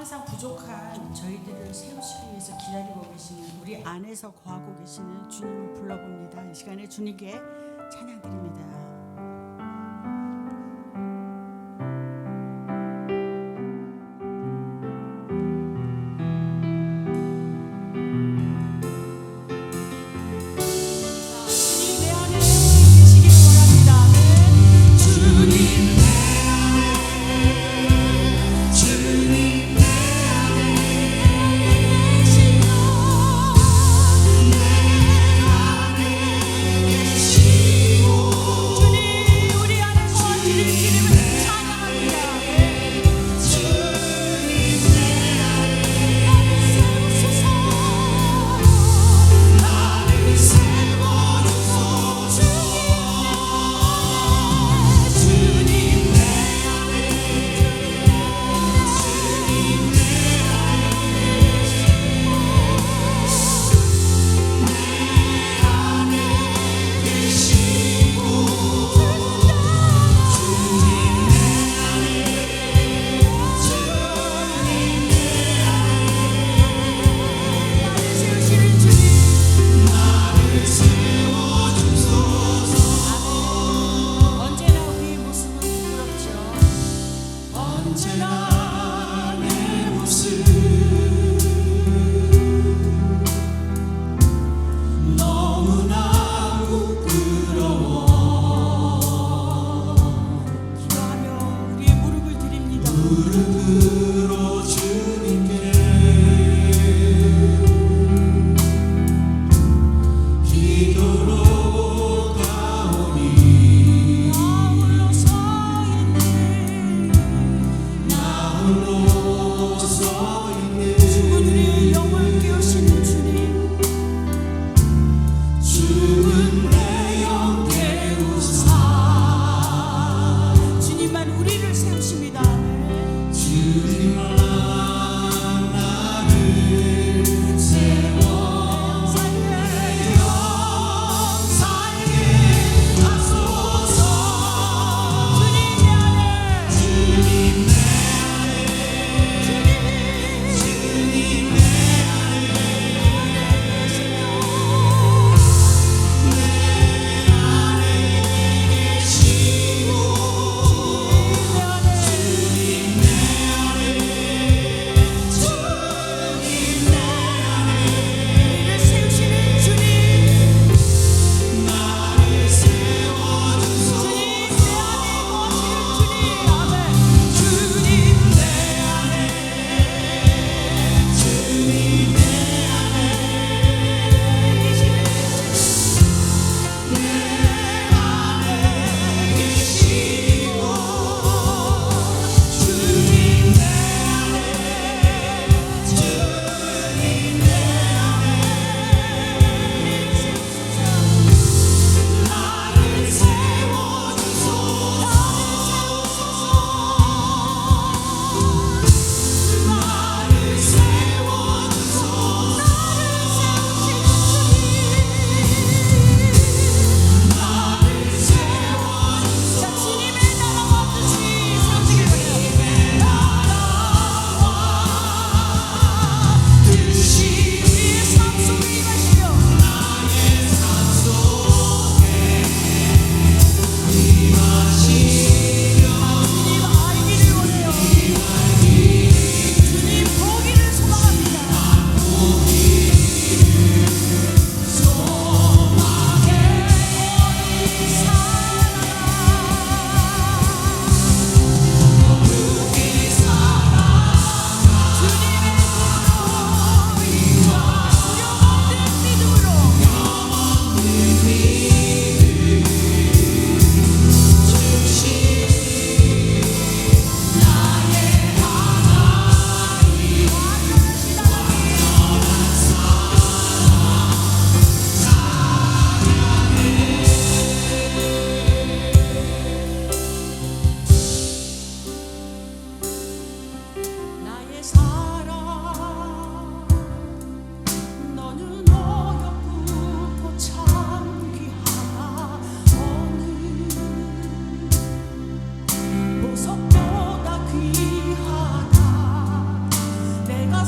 항상 부족한 저희들을 세우시기 위해서 기다리고 계시는 우리 안에서 거하고 계시는 주님을 불러봅니다. 이 시간에 주님께 찬양드립니다.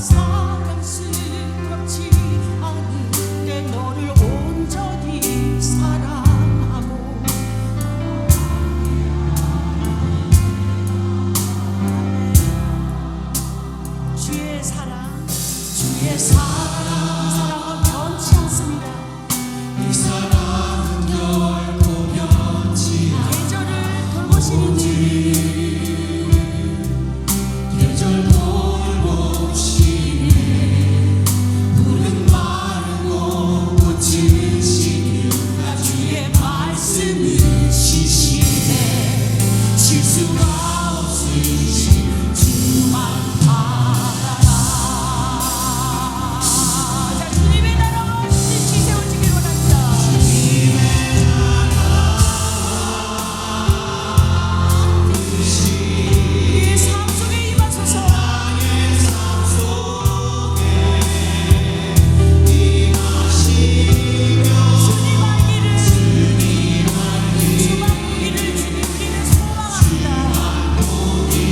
사랑스럽지 않은데 너를 온전히 사랑하고 주의 사랑 이 사랑은 변치 않습니다. 이 사랑은 결코 변치 않습니다. 계절을 돌보시는 계절 돌보시네. 푸른 마르고 꽃을 시기우나 주의 말씀을 지시네. 실수가 없으신 주만 바라라. 자, 주님의 나라와 뜻이 세워지길 원합니다. 주님의 나라와 뜻이 우리의 삶 속에 임하소서. 나의 삶 속에 임하시며 주님 알기를 주만 보기를 주님 우리는 소망합니다. 거룩히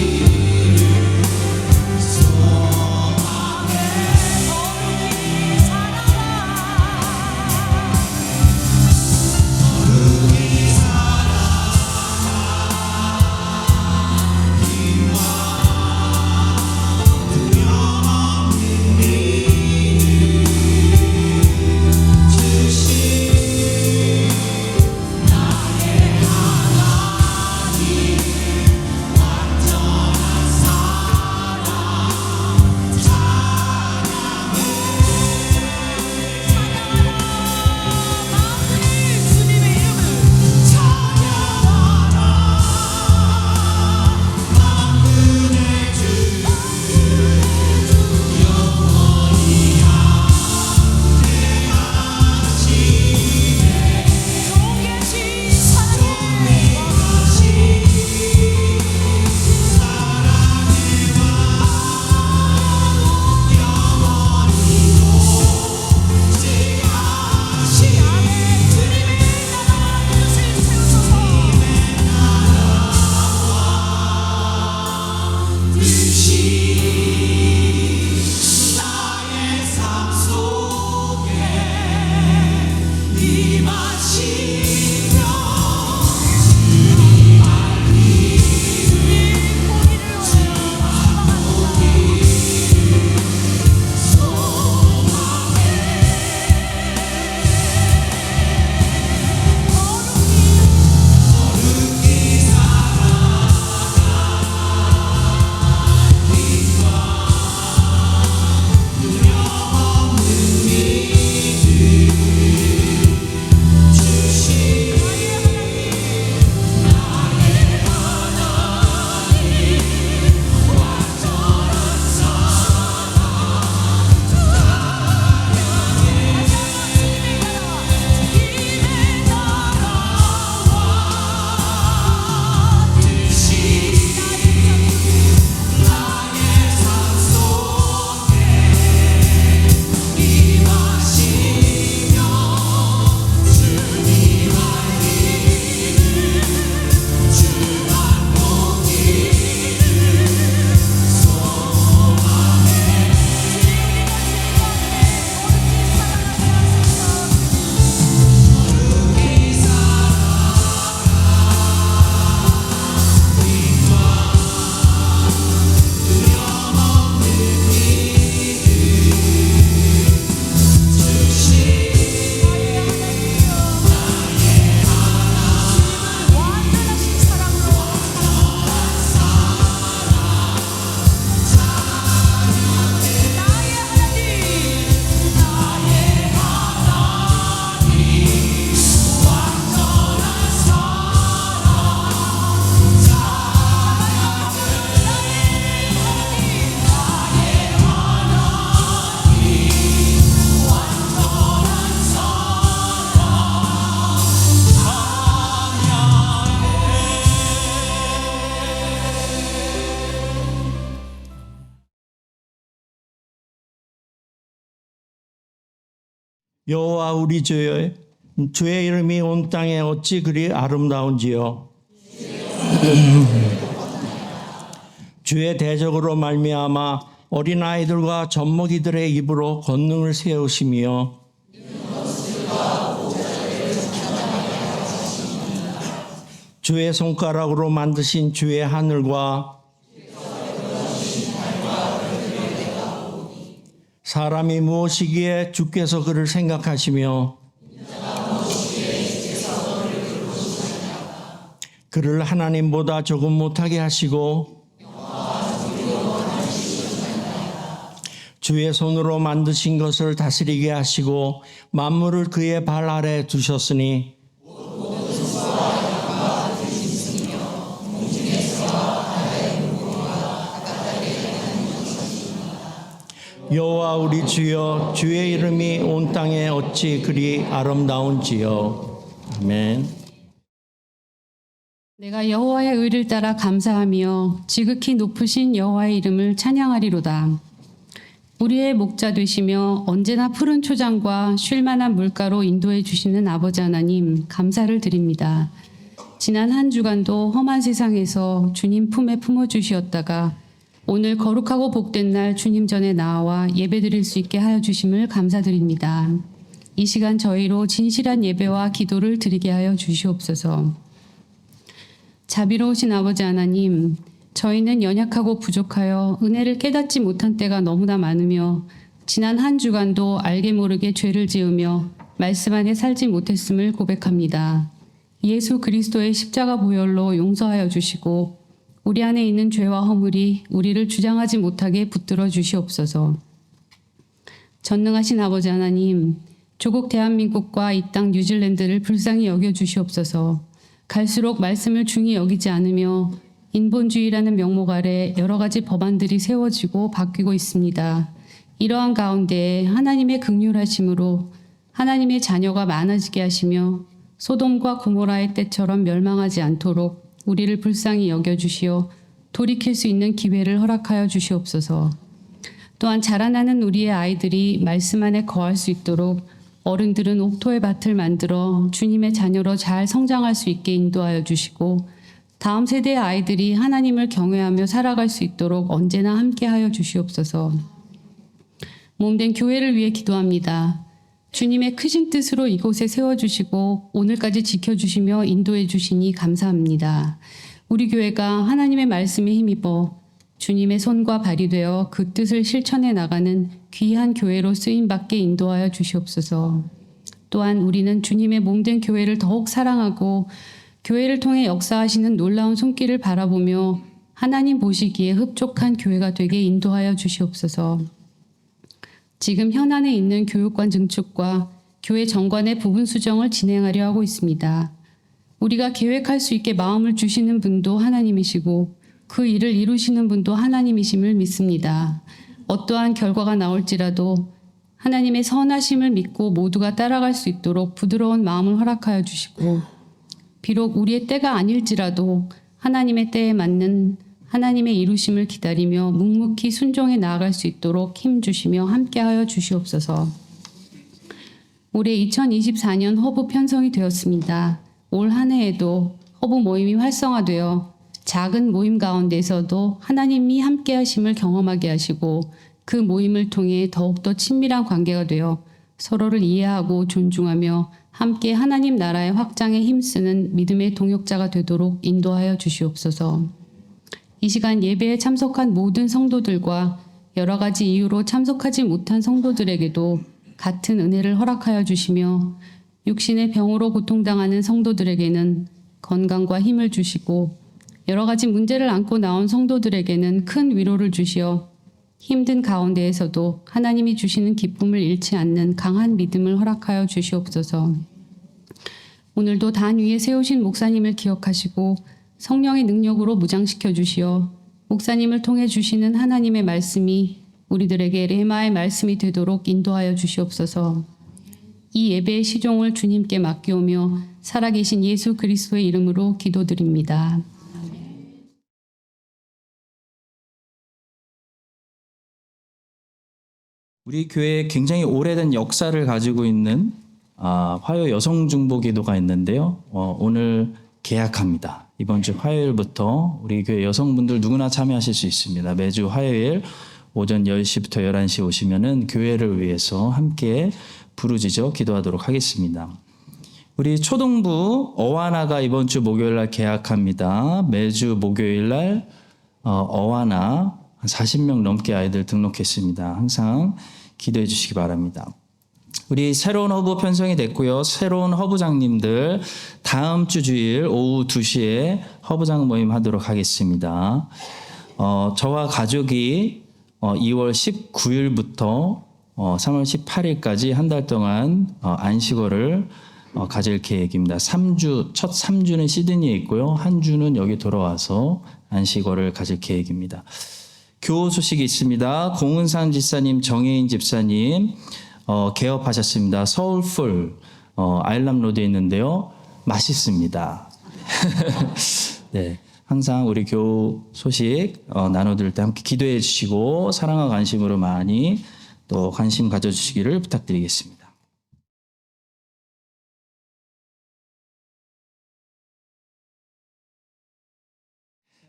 주님의 이름을 찬양하라. 만군의 주 영원히 함께하시네. 좋은 계신 사랑의 아멘. 주님의 나라와 뜻을 세우소서. 뜻이 나의 삶 속에 임하시며 주님 보기를 거룩히 두려움없는 믿음 주시 나의 하나님 완전한 주님의 나라와 뜻이 나의 삶 속에 임하시며 주님 알기를 주만 보기를 소망해. 거룩히 두려움없는 믿음 주시 완전하신 사랑으로 나의 하나님 완전한 여호와 우리 주여, 주의 이름이 온 땅에 어찌 그리 아름다운지요. 주의 대적으로 말미암아 어린아이들과 젖먹이들의 입으로 권능을 세우시며 주의 손가락으로 만드신 주의 하늘과 사람이 무엇이기에 주께서 그를 생각하시며 그를 하나님보다 조금 못하게 하시고 주의 손으로 만드신 것을 다스리게 하시고 만물을 그의 발 아래 두셨으니 여호와 우리 주여 주의 이름이 온 땅에 어찌 그리 아름다운지요. 아멘. 내가 여호와의 의를 따라 감사하며 지극히 높으신 여호와의 이름을 찬양하리로다. 우리의 목자 되시며 언제나 푸른 초장과 쉴만한 물가로 인도해 주시는 아버지 하나님 감사를 드립니다. 지난 한 주간도 험한 세상에서 주님 품에 품어주시었다가 오늘 거룩하고 복된 날 주님 전에 나와 예배드릴 수 있게 하여 주심을 감사드립니다. 이 시간 저희로 진실한 예배와 기도를 드리게 하여 주시옵소서. 자비로우신 아버지 하나님, 저희는 연약하고 부족하여 은혜를 깨닫지 못한 때가 너무나 많으며 지난 한 주간도 알게 모르게 죄를 지으며 말씀 안에 살지 못했음을 고백합니다. 예수 그리스도의 십자가 보혈로 용서하여 주시고 우리 안에 있는 죄와 허물이 우리를 주장하지 못하게 붙들어 주시옵소서. 전능하신 아버지 하나님, 조국 대한민국과 이 땅 뉴질랜드를 불쌍히 여겨 주시옵소서. 갈수록 말씀을 중히 여기지 않으며 인본주의라는 명목 아래 여러 가지 법안들이 세워지고 바뀌고 있습니다. 이러한 가운데 하나님의 긍휼하심으로 하나님의 자녀가 많아지게 하시며 소돔과 고모라의 때처럼 멸망하지 않도록 우리를 불쌍히 여겨주시어 돌이킬 수 있는 기회를 허락하여 주시옵소서. 또한 자라나는 우리의 아이들이 말씀 안에 거할 수 있도록 어른들은 옥토의 밭을 만들어 주님의 자녀로 잘 성장할 수 있게 인도하여 주시고 다음 세대의 아이들이 하나님을 경외하며 살아갈 수 있도록 언제나 함께하여 주시옵소서. 몸된 교회를 위해 기도합니다. 주님의 크신 뜻으로 이곳에 세워주시고 오늘까지 지켜주시며 인도해 주시니 감사합니다. 우리 교회가 하나님의 말씀에 힘입어 주님의 손과 발이 되어 그 뜻을 실천해 나가는 귀한 교회로 쓰임받게 인도하여 주시옵소서. 또한 우리는 주님의 몸된 교회를 더욱 사랑하고 교회를 통해 역사하시는 놀라운 손길을 바라보며 하나님 보시기에 흡족한 교회가 되게 인도하여 주시옵소서. 지금 현안에 있는 교육관 증축과 교회 정관의 부분 수정을 진행하려 하고 있습니다. 우리가 계획할 수 있게 마음을 주시는 분도 하나님이시고 그 일을 이루시는 분도 하나님이심을 믿습니다. 어떠한 결과가 나올지라도 하나님의 선하심을 믿고 모두가 따라갈 수 있도록 부드러운 마음을 허락하여 주시고 비록 우리의 때가 아닐지라도 하나님의 때에 맞는 하나님의 이루심을 기다리며 묵묵히 순종해 나아갈 수 있도록 힘주시며 함께하여 주시옵소서. 올해 2024년 허브 편성이 되었습니다. 올 한 해에도 허브 모임이 활성화되어 작은 모임 가운데서도 하나님이 함께하심을 경험하게 하시고 그 모임을 통해 더욱더 친밀한 관계가 되어 서로를 이해하고 존중하며 함께 하나님 나라의 확장에 힘쓰는 믿음의 동역자가 되도록 인도하여 주시옵소서. 이 시간 예배에 참석한 모든 성도들과 여러 가지 이유로 참석하지 못한 성도들에게도 같은 은혜를 허락하여 주시며 육신의 병으로 고통당하는 성도들에게는 건강과 힘을 주시고 여러 가지 문제를 안고 나온 성도들에게는 큰 위로를 주시어 힘든 가운데에서도 하나님이 주시는 기쁨을 잃지 않는 강한 믿음을 허락하여 주시옵소서. 오늘도 단 위에 세우신 목사님을 기억하시고 성령의 능력으로 무장시켜 주시어 목사님을 통해 주시는 하나님의 말씀이 우리들에게 레마의 말씀이 되도록 인도하여 주시옵소서. 이 예배의 시종을 주님께 맡기오며 살아계신 예수 그리스도의 이름으로 기도드립니다. 우리 교회에 굉장히 오래된 역사를 가지고 있는 화요 여성 중보 기도가 있는데요. 오늘 개학합니다. 이번 주 화요일부터 우리 교회 여성분들 누구나 참여하실 수 있습니다. 매주 화요일 오전 10시부터 11시 오시면은 교회를 위해서 함께 부르짖어 기도하도록 하겠습니다. 우리 초등부 어와나가 이번 주 목요일 날 개학합니다. 매주 목요일 날 어와나 한 40명 넘게 아이들 등록했습니다. 항상 기도해 주시기 바랍니다. 우리 새로운 허브 편성이 됐고요. 새로운 허브장님들 다음 주 주일 오후 2시에 허브장 모임 하도록 하겠습니다. 저와 가족이 2월 19일부터 3월 18일까지 한 달 동안 안식월을 가질 계획입니다. 첫 3주는 시드니에 있고요. 한 주는 여기 돌아와서 안식월을 가질 계획입니다. 교우 소식이 있습니다. 공은상 집사님, 정혜인 집사님 개업하셨습니다. 서울풀 아일람 로드에 있는데요. 맛있습니다. 네, 항상 우리 교우 소식 나눠드릴 때 함께 기도해 주시고 사랑과 관심으로 많이 또 관심 가져주시기를 부탁드리겠습니다.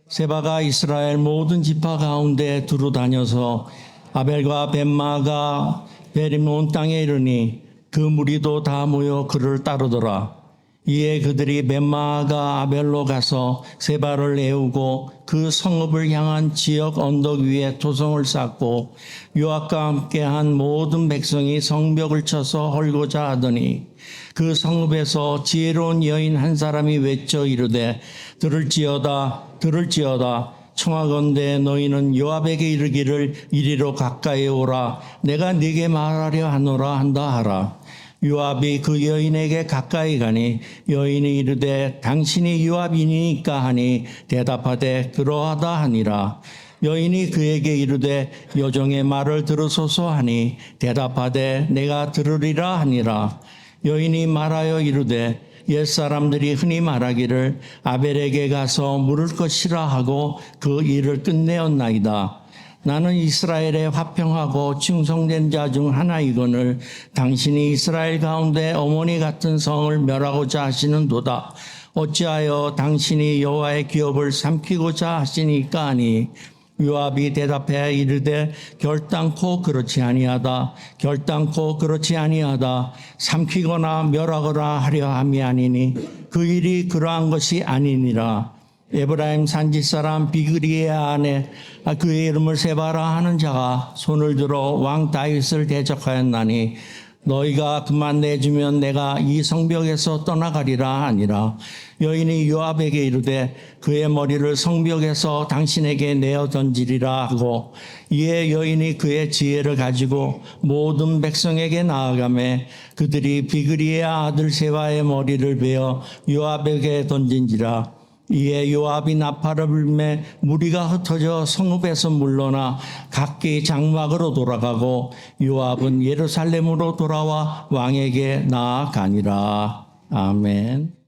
세바가 이스라엘 모든 지파 가운데 두루 다녀서 아벨과 벤마가 베림 온 땅에 이르니 그 무리도 다 모여 그를 따르더라. 이에 그들이 벤마가 아벨로 가서 세바를 애우고 그 성읍을 향한 지역 언덕 위에 토성을 쌓고 요압과 함께한 모든 백성이 성벽을 쳐서 헐고자 하더니 그 성읍에서 지혜로운 여인 한 사람이 외쳐 이르되 들을지어다 청하건대 너희는 요압에게 이르기를 이리로 가까이 오라 내가 네게 말하려 하노라 한다 하라. 요압이 그 여인에게 가까이 가니 여인이 이르되 당신이 요압이니까 하니 대답하되 그러하다 하니라. 여인이 그에게 이르되 여종의 말을 들으소서 하니 대답하되 내가 들으리라 하니라. 여인이 말하여 이르되 옛사람들이 흔히 말하기를 아벨에게 가서 물을 것이라 하고 그 일을 끝내었나이다. 나는 이스라엘에 화평하고 충성된 자 중 하나이거늘 당신이 이스라엘 가운데 어머니 같은 성을 멸하고자 하시는도다. 어찌하여 당신이 여호와의 기업을 삼키고자 하시니까 하니 요압이 대답해 이르되 결단코 그렇지 아니하다. 삼키거나 멸하거나 하려 함이 아니니 그 일이 그러한 것이 아니니라. 에브라임 산지 사람 비그리의 아내 그의 이름을 세바라 하는 자가 손을 들어 왕 다윗을 대적하였나니 너희가 그만 내주면 내가 이 성벽에서 떠나가리라 하니라. 여인이 요압에게 이르되 그의 머리를 성벽에서 당신에게 내어 던지리라 하고 이에 여인이 그의 지혜를 가지고 모든 백성에게 나아가매 그들이 비그리의 아들 세바의 머리를 베어 요압에게 던진지라. 이에 요압이 나팔을 불매 무리가 흩어져 성읍에서 물러나 각기 장막으로 돌아가고 요압은 예루살렘으로 돌아와 왕에게 나아가니라. 아멘.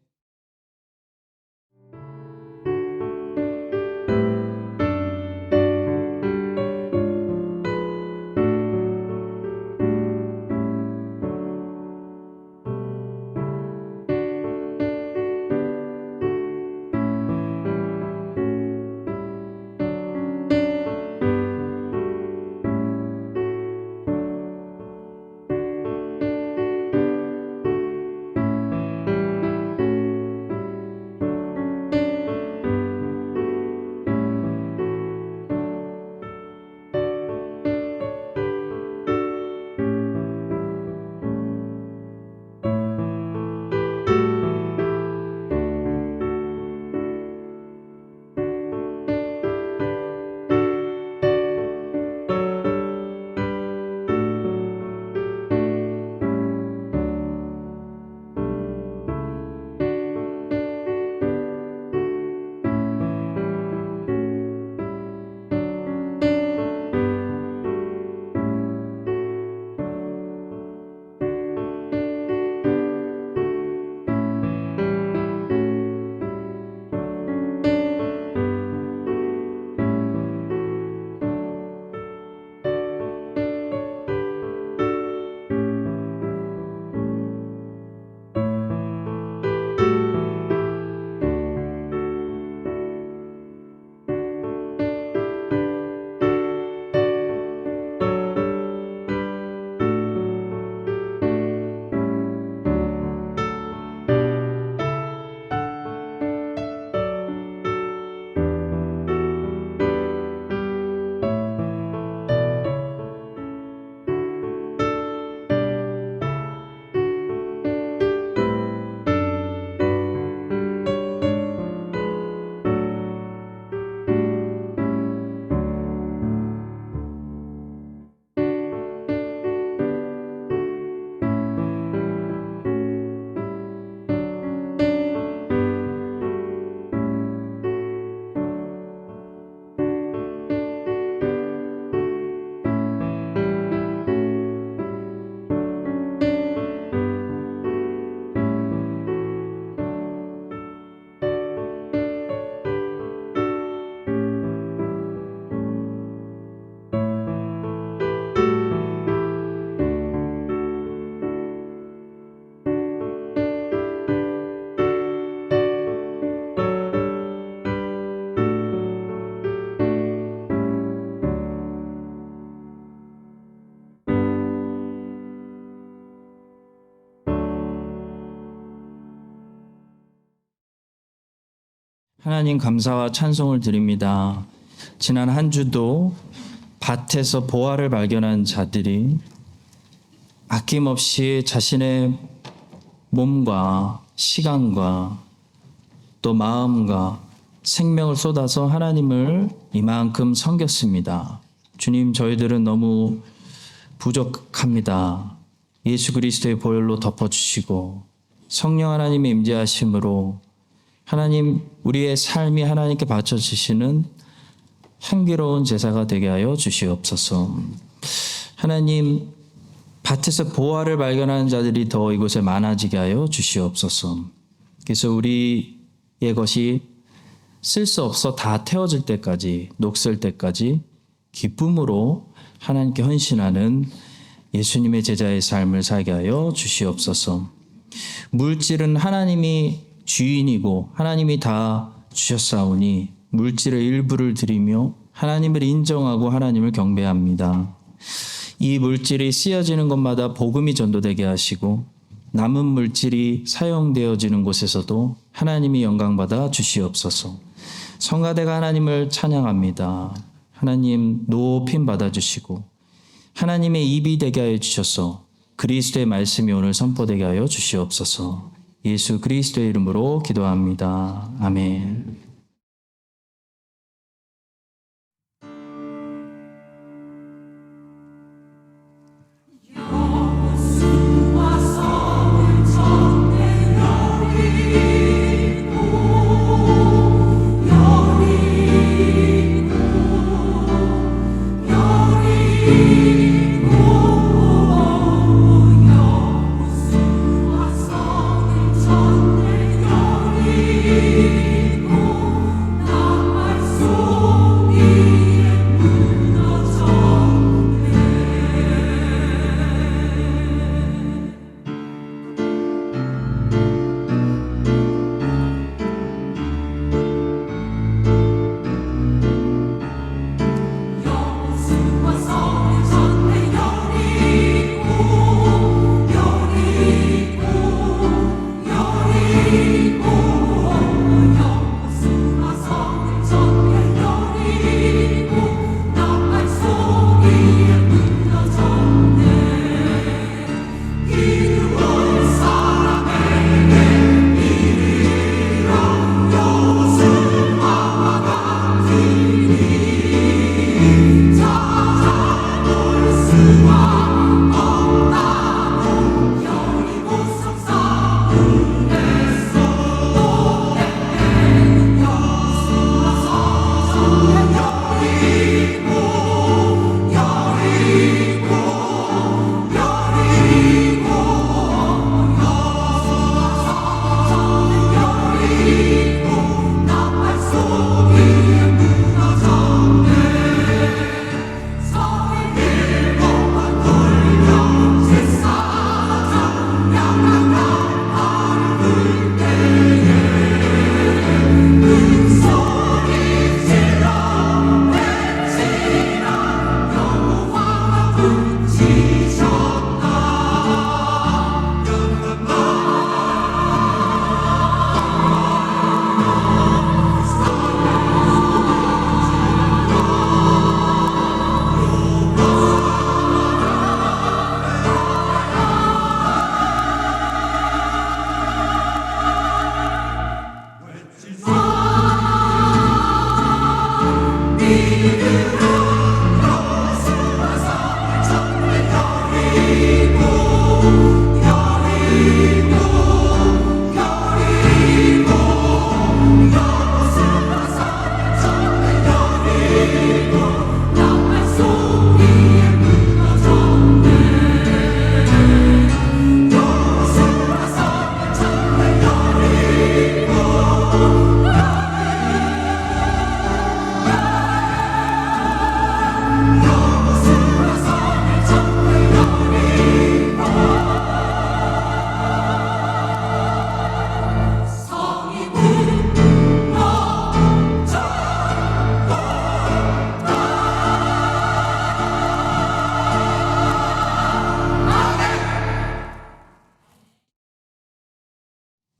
하나님 감사와 찬송을 드립니다. 지난 한 주도 밭에서 보화를 발견한 자들이 아낌없이 자신의 몸과 시간과 또 마음과 생명을 쏟아서 하나님을 이만큼 섬겼습니다. 주님, 저희들은 너무 부족합니다. 예수 그리스도의 보혈로 덮어주시고 성령 하나님의 임재하심으로 하나님, 우리의 삶이 하나님께 바쳐주시는 향기로운 제사가 되게 하여 주시옵소서. 하나님, 밭에서 보화를 발견하는 자들이 더 이곳에 많아지게 하여 주시옵소서. 그래서 우리의 것이 쓸 수 없어 다 태워질 때까지, 녹슬 때까지 기쁨으로 하나님께 헌신하는 예수님의 제자의 삶을 살게 하여 주시옵소서. 물질은 하나님이 주인이고 하나님이 다 주셨사오니 물질의 일부를 드리며 하나님을 인정하고 하나님을 경배합니다. 이 물질이 쓰여지는 곳마다 복음이 전도되게 하시고 남은 물질이 사용되어지는 곳에서도 하나님이 영광받아 주시옵소서. 성가대가 하나님을 찬양합니다. 하나님 높임 받아주시고 하나님의 입이 되게 하여 주셔서 그리스도의 말씀이 오늘 선포되게 하여 주시옵소서. 예수 그리스도의 이름으로 기도합니다. 아멘.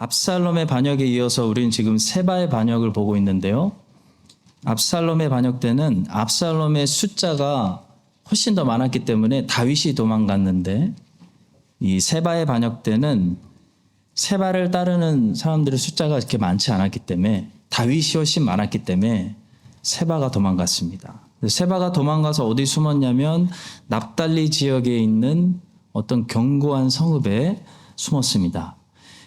압살롬의 반역에 이어서 우리는 지금 세바의 반역을 보고 있는데요. 압살롬의 반역 때는 압살롬의 숫자가 훨씬 더 많았기 때문에 다윗이 도망갔는데, 이 세바의 반역 때는 세바를 따르는 사람들의 숫자가 그렇게 많지 않았기 때문에, 다윗이 훨씬 많았기 때문에 세바가 도망갔습니다. 세바가 도망가서 어디 숨었냐면 납달리 지역에 있는 어떤 견고한 성읍에 숨었습니다.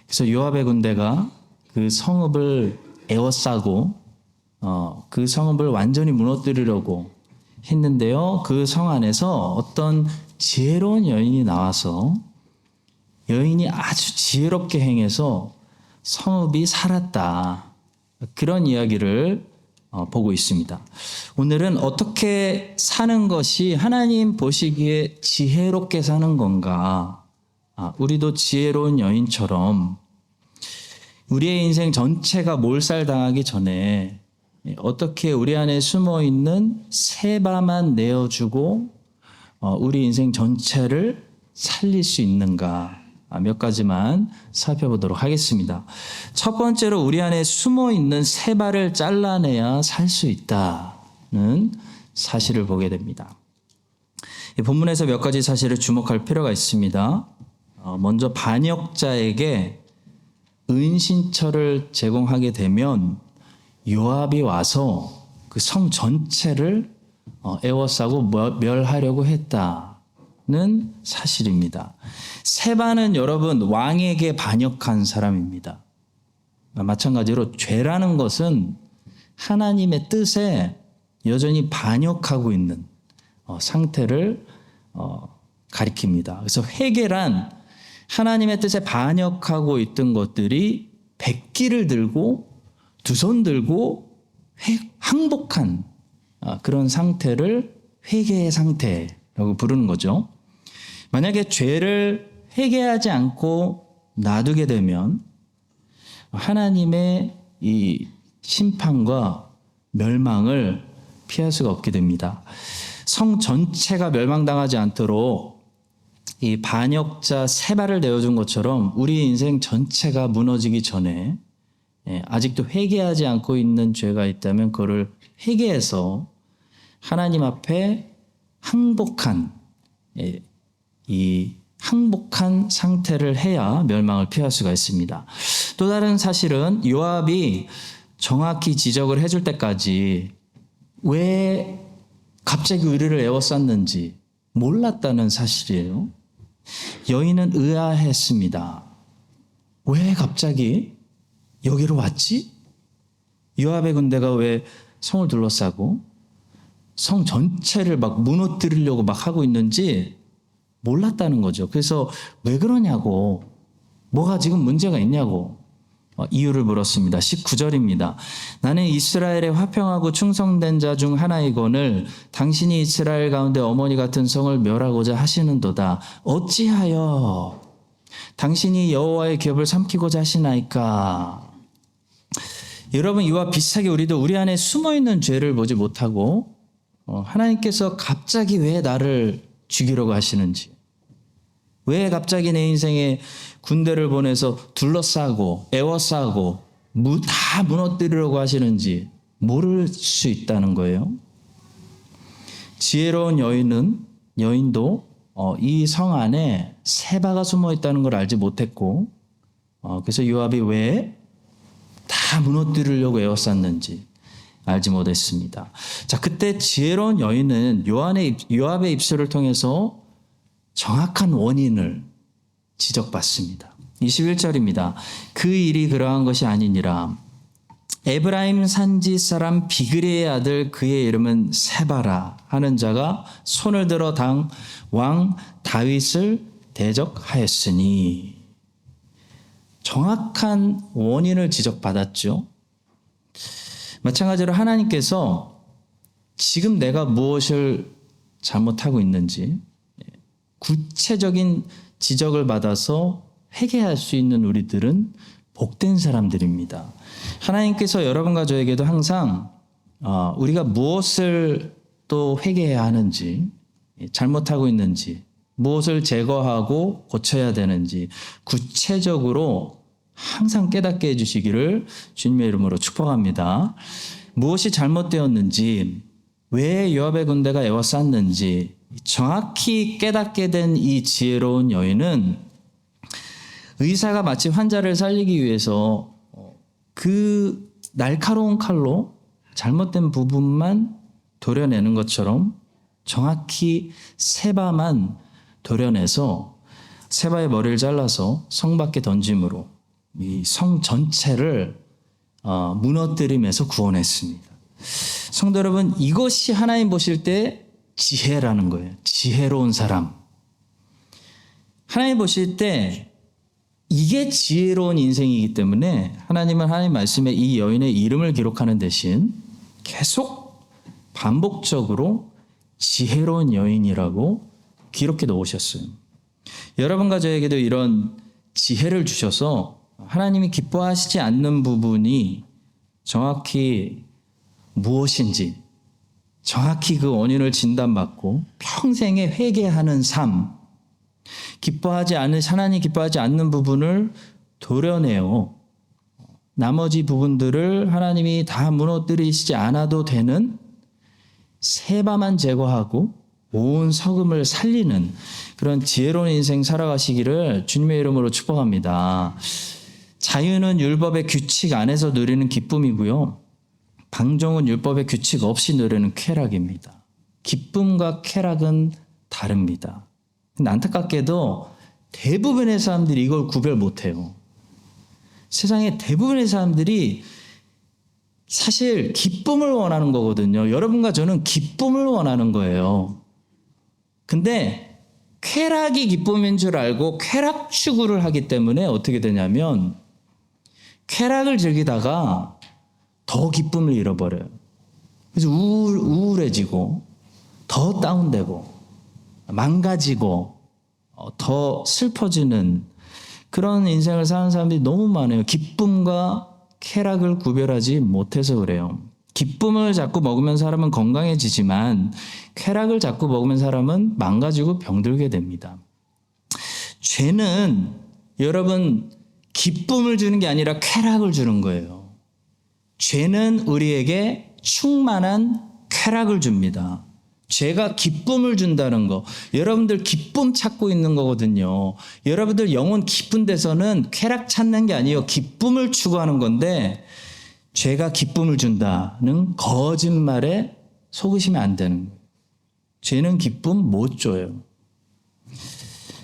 그래서 요압의 군대가 그 성읍을 에워싸고 그 성읍을 완전히 무너뜨리려고 했는데요. 그 성 안에서 어떤 지혜로운 여인이 나와서, 여인이 아주 지혜롭게 행해서 성읍이 살았다. 그런 이야기를 보고 있습니다. 오늘은 어떻게 사는 것이 하나님 보시기에 지혜롭게 사는 건가? 우리도 지혜로운 여인처럼 우리의 인생 전체가 몰살당하기 전에 어떻게 우리 안에 숨어 있는 세바만 내어주고 우리 인생 전체를 살릴 수 있는가? 몇 가지만 살펴보도록 하겠습니다. 첫 번째로 우리 안에 숨어 있는 세바를 잘라내야 살 수 있다는 사실을 보게 됩니다. 이 본문에서 몇 가지 사실을 주목할 필요가 있습니다. 먼저 반역자에게 은신처를 제공하게 되면 요압이 와서 그 성 전체를 에워싸고 멸하려고 했다는 사실입니다. 세바는 여러분 왕에게 반역한 사람입니다. 마찬가지로 죄라는 것은 하나님의 뜻에 여전히 반역하고 있는 상태를 가리킵니다. 그래서 회개란 하나님의 뜻에 반역하고 있던 것들이 백기를 들고 두 손 들고 항복한 그런 상태를 회개의 상태라고 부르는 거죠. 만약에 죄를 회개하지 않고 놔두게 되면 하나님의 이 심판과 멸망을 피할 수가 없게 됩니다. 성 전체가 멸망당하지 않도록 이 반역자 세바를 내어준 것처럼 우리 인생 전체가 무너지기 전에 아직도 회개하지 않고 있는 죄가 있다면 그거를 회개해서 하나님 앞에 항복한 항복한 상태를 해야 멸망을 피할 수가 있습니다. 또 다른 사실은 요압이 정확히 지적을 해줄 때까지 왜 갑자기 우리를 에워쌌는지 몰랐다는 사실이에요. 여인은 의아했습니다. 왜 갑자기 여기로 왔지? 요압의 군대가 왜 성을 둘러싸고 성 전체를 막 무너뜨리려고 막 하고 있는지 몰랐다는 거죠. 그래서 왜 그러냐고, 뭐가 지금 문제가 있냐고 이유를 물었습니다. 19절입니다. 나는 이스라엘의 화평하고 충성된 자 중 하나이거늘 당신이 이스라엘 가운데 어머니 같은 성을 멸하고자 하시는도다. 어찌하여 당신이 여호와의 기업을 삼키고자 하시나이까? 여러분, 이와 비슷하게 우리도 우리 안에 숨어있는 죄를 보지 못하고 하나님께서 갑자기 왜 나를 죽이려고 하시는지, 왜 갑자기 내 인생에 군대를 보내서 둘러싸고 에워싸고 다 무너뜨리려고 하시는지 모를 수 있다는 거예요. 지혜로운 여인도 이 성 안에 세바가 숨어 있다는 걸 알지 못했고, 그래서 요압이 왜 다 무너뜨리려고 에워쌌는지 알지 못했습니다. 자, 그때 지혜로운 여인은 요압의 입술을 통해서 정확한 원인을 지적받습니다. 21절입니다. 그 일이 그러한 것이 아니니라. 에브라임 산지 사람 비그리의 아들 그의 이름은 세바라 하는 자가 손을 들어 왕 다윗을 대적하였으니. 정확한 원인을 지적받았죠. 마찬가지로 하나님께서 지금 내가 무엇을 잘못하고 있는지 구체적인 지적을 받아서 회개할 수 있는 우리들은 복된 사람들입니다. 하나님께서 여러분과 저에게도 항상 우리가 무엇을 또 회개해야 하는지, 잘못하고 있는지, 무엇을 제거하고 고쳐야 되는지 구체적으로 항상 깨닫게 해주시기를 주님의 이름으로 축복합니다. 무엇이 잘못되었는지, 왜 요압의 군대가 에워쌌는지 정확히 깨닫게 된 이 지혜로운 여인은 의사가 마치 환자를 살리기 위해서 그 날카로운 칼로 잘못된 부분만 도려내는 것처럼 정확히 세바만 도려내서 세바의 머리를 잘라서 성 밖에 던짐으로 이 성 전체를 무너뜨리면서 구원했습니다. 성도 여러분, 이것이 하나님 보실 때 지혜라는 거예요. 지혜로운 사람. 하나님 보실 때 이게 지혜로운 인생이기 때문에 하나님은 하나님 말씀에 이 여인의 이름을 기록하는 대신 계속 반복적으로 지혜로운 여인이라고 기록해 놓으셨어요. 여러분과 저에게도 이런 지혜를 주셔서 하나님이 기뻐하시지 않는 부분이 정확히 무엇인지 정확히 그 원인을 진단받고 평생에 회개하는 삶, 하나님 기뻐하지 않는 부분을 도려내어 나머지 부분들을 하나님이 다 무너뜨리시지 않아도 되는 세바만 제거하고 온 석음을 살리는 그런 지혜로운 인생 살아가시기를 주님의 이름으로 축복합니다. 자유는 율법의 규칙 안에서 누리는 기쁨이고요. 방종은 율법의 규칙 없이 누리는 쾌락입니다. 기쁨과 쾌락은 다릅니다. 근데 안타깝게도 대부분의 사람들이 이걸 구별 못해요. 세상의 대부분의 사람들이 사실 기쁨을 원하는 거거든요. 여러분과 저는 기쁨을 원하는 거예요. 근데 쾌락이 기쁨인 줄 알고 쾌락 추구를 하기 때문에 어떻게 되냐면 쾌락을 즐기다가 더 기쁨을 잃어버려요. 그래서 우울해지고 더 다운되고 망가지고 더 슬퍼지는 그런 인생을 사는 사람들이 너무 많아요. 기쁨과 쾌락을 구별하지 못해서 그래요. 기쁨을 자꾸 먹으면 사람은 건강해지지만 쾌락을 자꾸 먹으면 사람은 망가지고 병들게 됩니다. 죄는 여러분 기쁨을 주는 게 아니라 쾌락을 주는 거예요. 죄는 우리에게 충만한 쾌락을 줍니다. 죄가 기쁨을 준다는 거. 여러분들 기쁨 찾고 있는 거거든요. 여러분들 영혼 깊은 데서는 쾌락 찾는 게 아니에요. 기쁨을 추구하는 건데 죄가 기쁨을 준다는 거짓말에 속으시면 안 되는 거예요. 죄는 기쁨 못 줘요.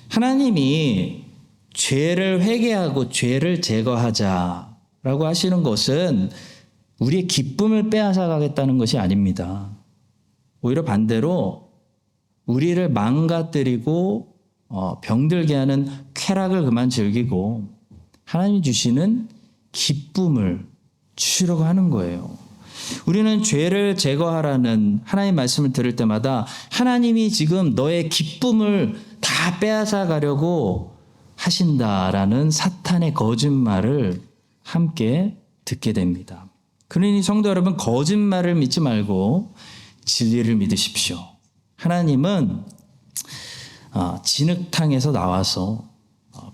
하나님이 죄를 회개하고 죄를 제거하자라고 하시는 것은 우리의 기쁨을 빼앗아 가겠다는 것이 아닙니다. 오히려 반대로 우리를 망가뜨리고 병들게 하는 쾌락을 그만 즐기고 하나님이 주시는 기쁨을 주시려고 하는 거예요. 우리는 죄를 제거하라는 하나님 말씀을 들을 때마다 하나님이 지금 너의 기쁨을 다 빼앗아 가려고 하신다라는 사탄의 거짓말을 함께 듣게 됩니다. 그러니 성도 여러분, 거짓말을 믿지 말고 진리를 믿으십시오. 하나님은 진흙탕에서 나와서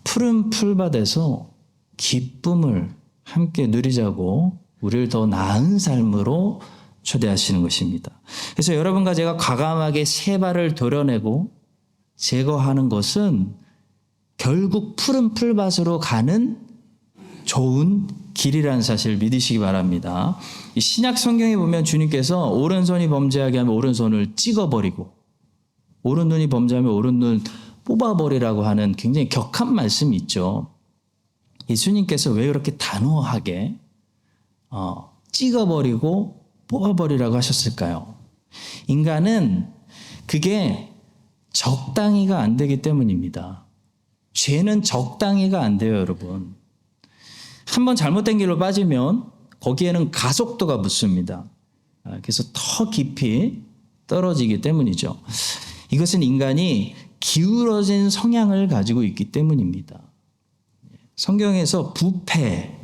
푸른 풀밭에서 기쁨을 함께 누리자고 우리를 더 나은 삶으로 초대하시는 것입니다. 그래서 여러분과 제가 과감하게 세바를 도려내고 제거하는 것은 결국 푸른 풀밭으로 가는 좋은 길이라는 사실을 믿으시기 바랍니다. 이 신약 성경에 보면 주님께서 오른손이 범죄하게 하면 오른손을 찍어버리고 오른눈이 범죄하면 오른눈 뽑아버리라고 하는 굉장히 격한 말씀이 있죠. 예수님께서 왜 그렇게 단호하게 찍어버리고 뽑아버리라고 하셨을까요? 인간은 그게 적당히가 안 되기 때문입니다. 죄는 적당히가 안 돼요, 여러분. 한번 잘못된 길로 빠지면 거기에는 가속도가 붙습니다. 그래서 더 깊이 떨어지기 때문이죠. 이것은 인간이 기울어진 성향을 가지고 있기 때문입니다. 성경에서 부패,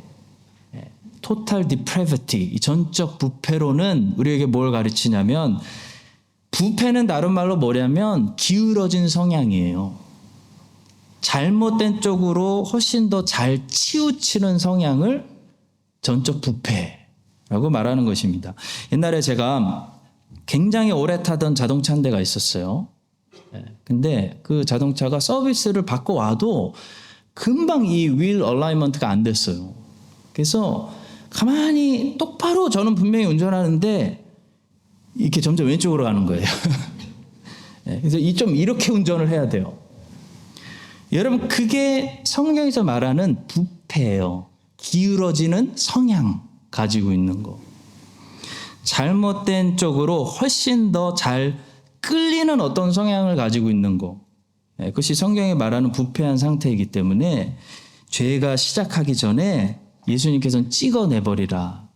total depravity, 이 전적 부패로는 우리에게 뭘 가르치냐면 부패는 다른 말로 뭐냐면 기울어진 성향이에요. 잘못된 쪽으로 훨씬 더 잘 치우치는 성향을 전적 부패라고 말하는 것입니다. 옛날에 제가 굉장히 오래 타던 자동차 한 대가 있었어요. 근데 그 자동차가 서비스를 받고 와도 금방 이 휠 얼라이먼트가 안 됐어요. 그래서 가만히 똑바로 저는 분명히 운전하는데 이렇게 점점 왼쪽으로 가는 거예요. 그래서 좀 이렇게 운전을 해야 돼요. 여러분, 그게 성경에서 말하는 부패예요. 기울어지는 성향 가지고 있는 거. 잘못된 쪽으로 훨씬 더 잘 끌리는 어떤 성향을 가지고 있는 거. 그것이 성경이 말하는 부패한 상태이기 때문에 죄가 시작하기 전에 예수님께서는 찍어내버리라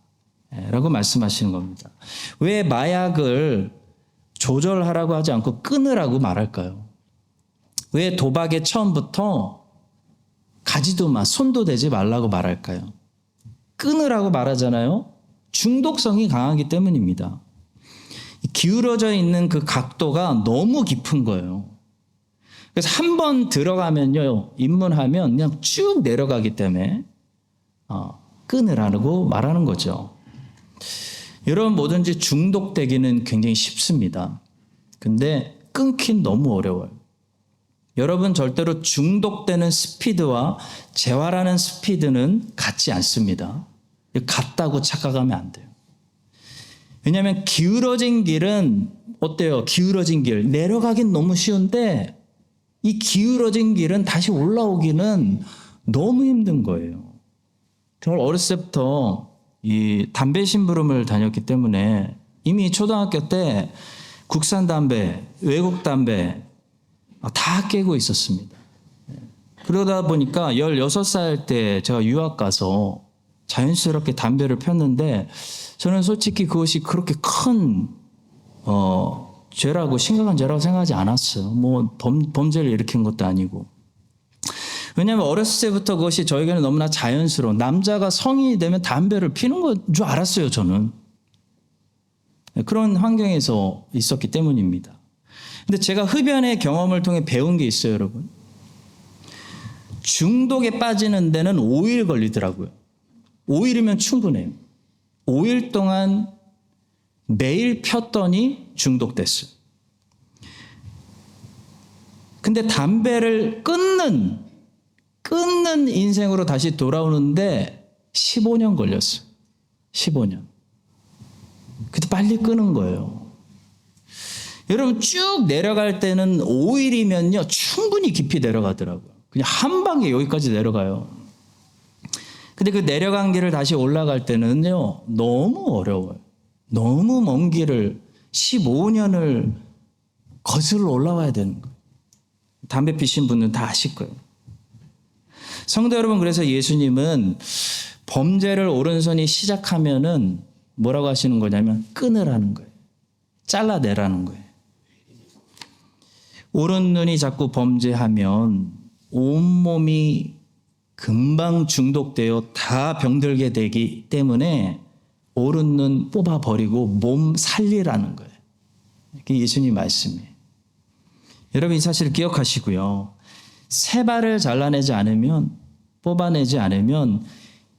라고 말씀하시는 겁니다. 왜 마약을 조절하라고 하지 않고 끊으라고 말할까요? 왜 도박에 처음부터 가지도 마, 손도 대지 말라고 말할까요? 끊으라고 말하잖아요. 중독성이 강하기 때문입니다. 기울어져 있는 그 각도가 너무 깊은 거예요. 그래서 한 번 들어가면요, 입문하면 그냥 쭉 내려가기 때문에 끊으라고 말하는 거죠. 여러분, 뭐든지 중독되기는 굉장히 쉽습니다. 근데 끊긴 너무 어려워요. 여러분, 절대로 중독되는 스피드와 재활하는 스피드는 같지 않습니다. 같다고 착각하면 안 돼요. 왜냐하면 기울어진 길은 어때요? 기울어진 길 내려가긴 너무 쉬운데 이 기울어진 길은 다시 올라오기는 너무 힘든 거예요. 정말 어렸을 때부터 이 담배 심부름을 다녔기 때문에 이미 초등학교 때 국산 담배, 외국 담배 다 깨고 있었습니다. 그러다 보니까 16살 때 제가 유학 가서 자연스럽게 담배를 폈는데 저는 솔직히 그것이 그렇게 큰 죄라고, 심각한 죄라고 생각하지 않았어요. 뭐 범죄를 일으킨 것도 아니고. 왜냐하면 어렸을 때부터 그것이 저에게는 너무나 자연스러운, 남자가 성인이 되면 담배를 피는 건 줄 알았어요, 저는. 그런 환경에서 있었기 때문입니다. 근데 제가 흡연의 경험을 통해 배운 게 있어요, 여러분. 중독에 빠지는 데는 5일 걸리더라고요. 5일이면 충분해요. 5일 동안 매일 폈더니 중독됐어요. 근데 담배를 끊는 인생으로 다시 돌아오는데 15년 걸렸어요. 15년. 그때 빨리 끄는 거예요. 여러분, 쭉 내려갈 때는 5일이면요, 충분히 깊이 내려가더라고요. 그냥 한 방에 여기까지 내려가요. 근데 그 내려간 길을 다시 올라갈 때는요, 너무 어려워요. 너무 먼 길을 15년을 거슬러 올라와야 되는 거예요. 담배 피신 분은 다 아실 거예요. 성도 여러분, 그래서 예수님은 범죄를 오른손이 시작하면은 뭐라고 하시는 거냐면 끊으라는 거예요. 잘라내라는 거예요. 오른눈이 자꾸 범죄하면 온몸이 금방 중독되어 다 병들게 되기 때문에 오른눈 뽑아버리고 몸 살리라는 거예요. 그게 예수님 말씀이에요. 여러분, 이 사실을 기억하시고요. 세 발을 잘라내지 않으면, 뽑아내지 않으면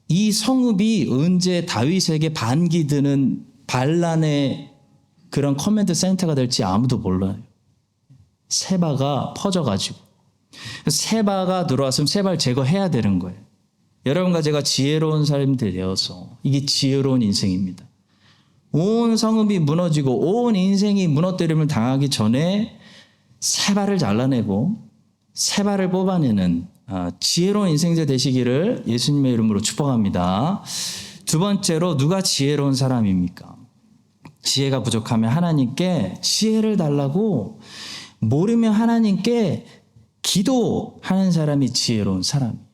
이 성읍이 언제 다윗에게 반기 드는 반란의 그런 커맨드 센터가 될지 아무도 몰라요. 세바가 퍼져가지고. 세바가 들어왔으면 세바를 제거해야 되는 거예요. 여러분과 제가 지혜로운 사람들이 되어서, 이게 지혜로운 인생입니다. 온 성읍이 무너지고 온 인생이 무너뜨림을 당하기 전에 세바를 잘라내고 세바를 뽑아내는 지혜로운 인생자 되시기를 예수님의 이름으로 축복합니다. 두 번째로, 누가 지혜로운 사람입니까? 지혜가 부족하면 하나님께 지혜를 달라고, 모르면 하나님께 기도하는 사람이 지혜로운 사람이에요.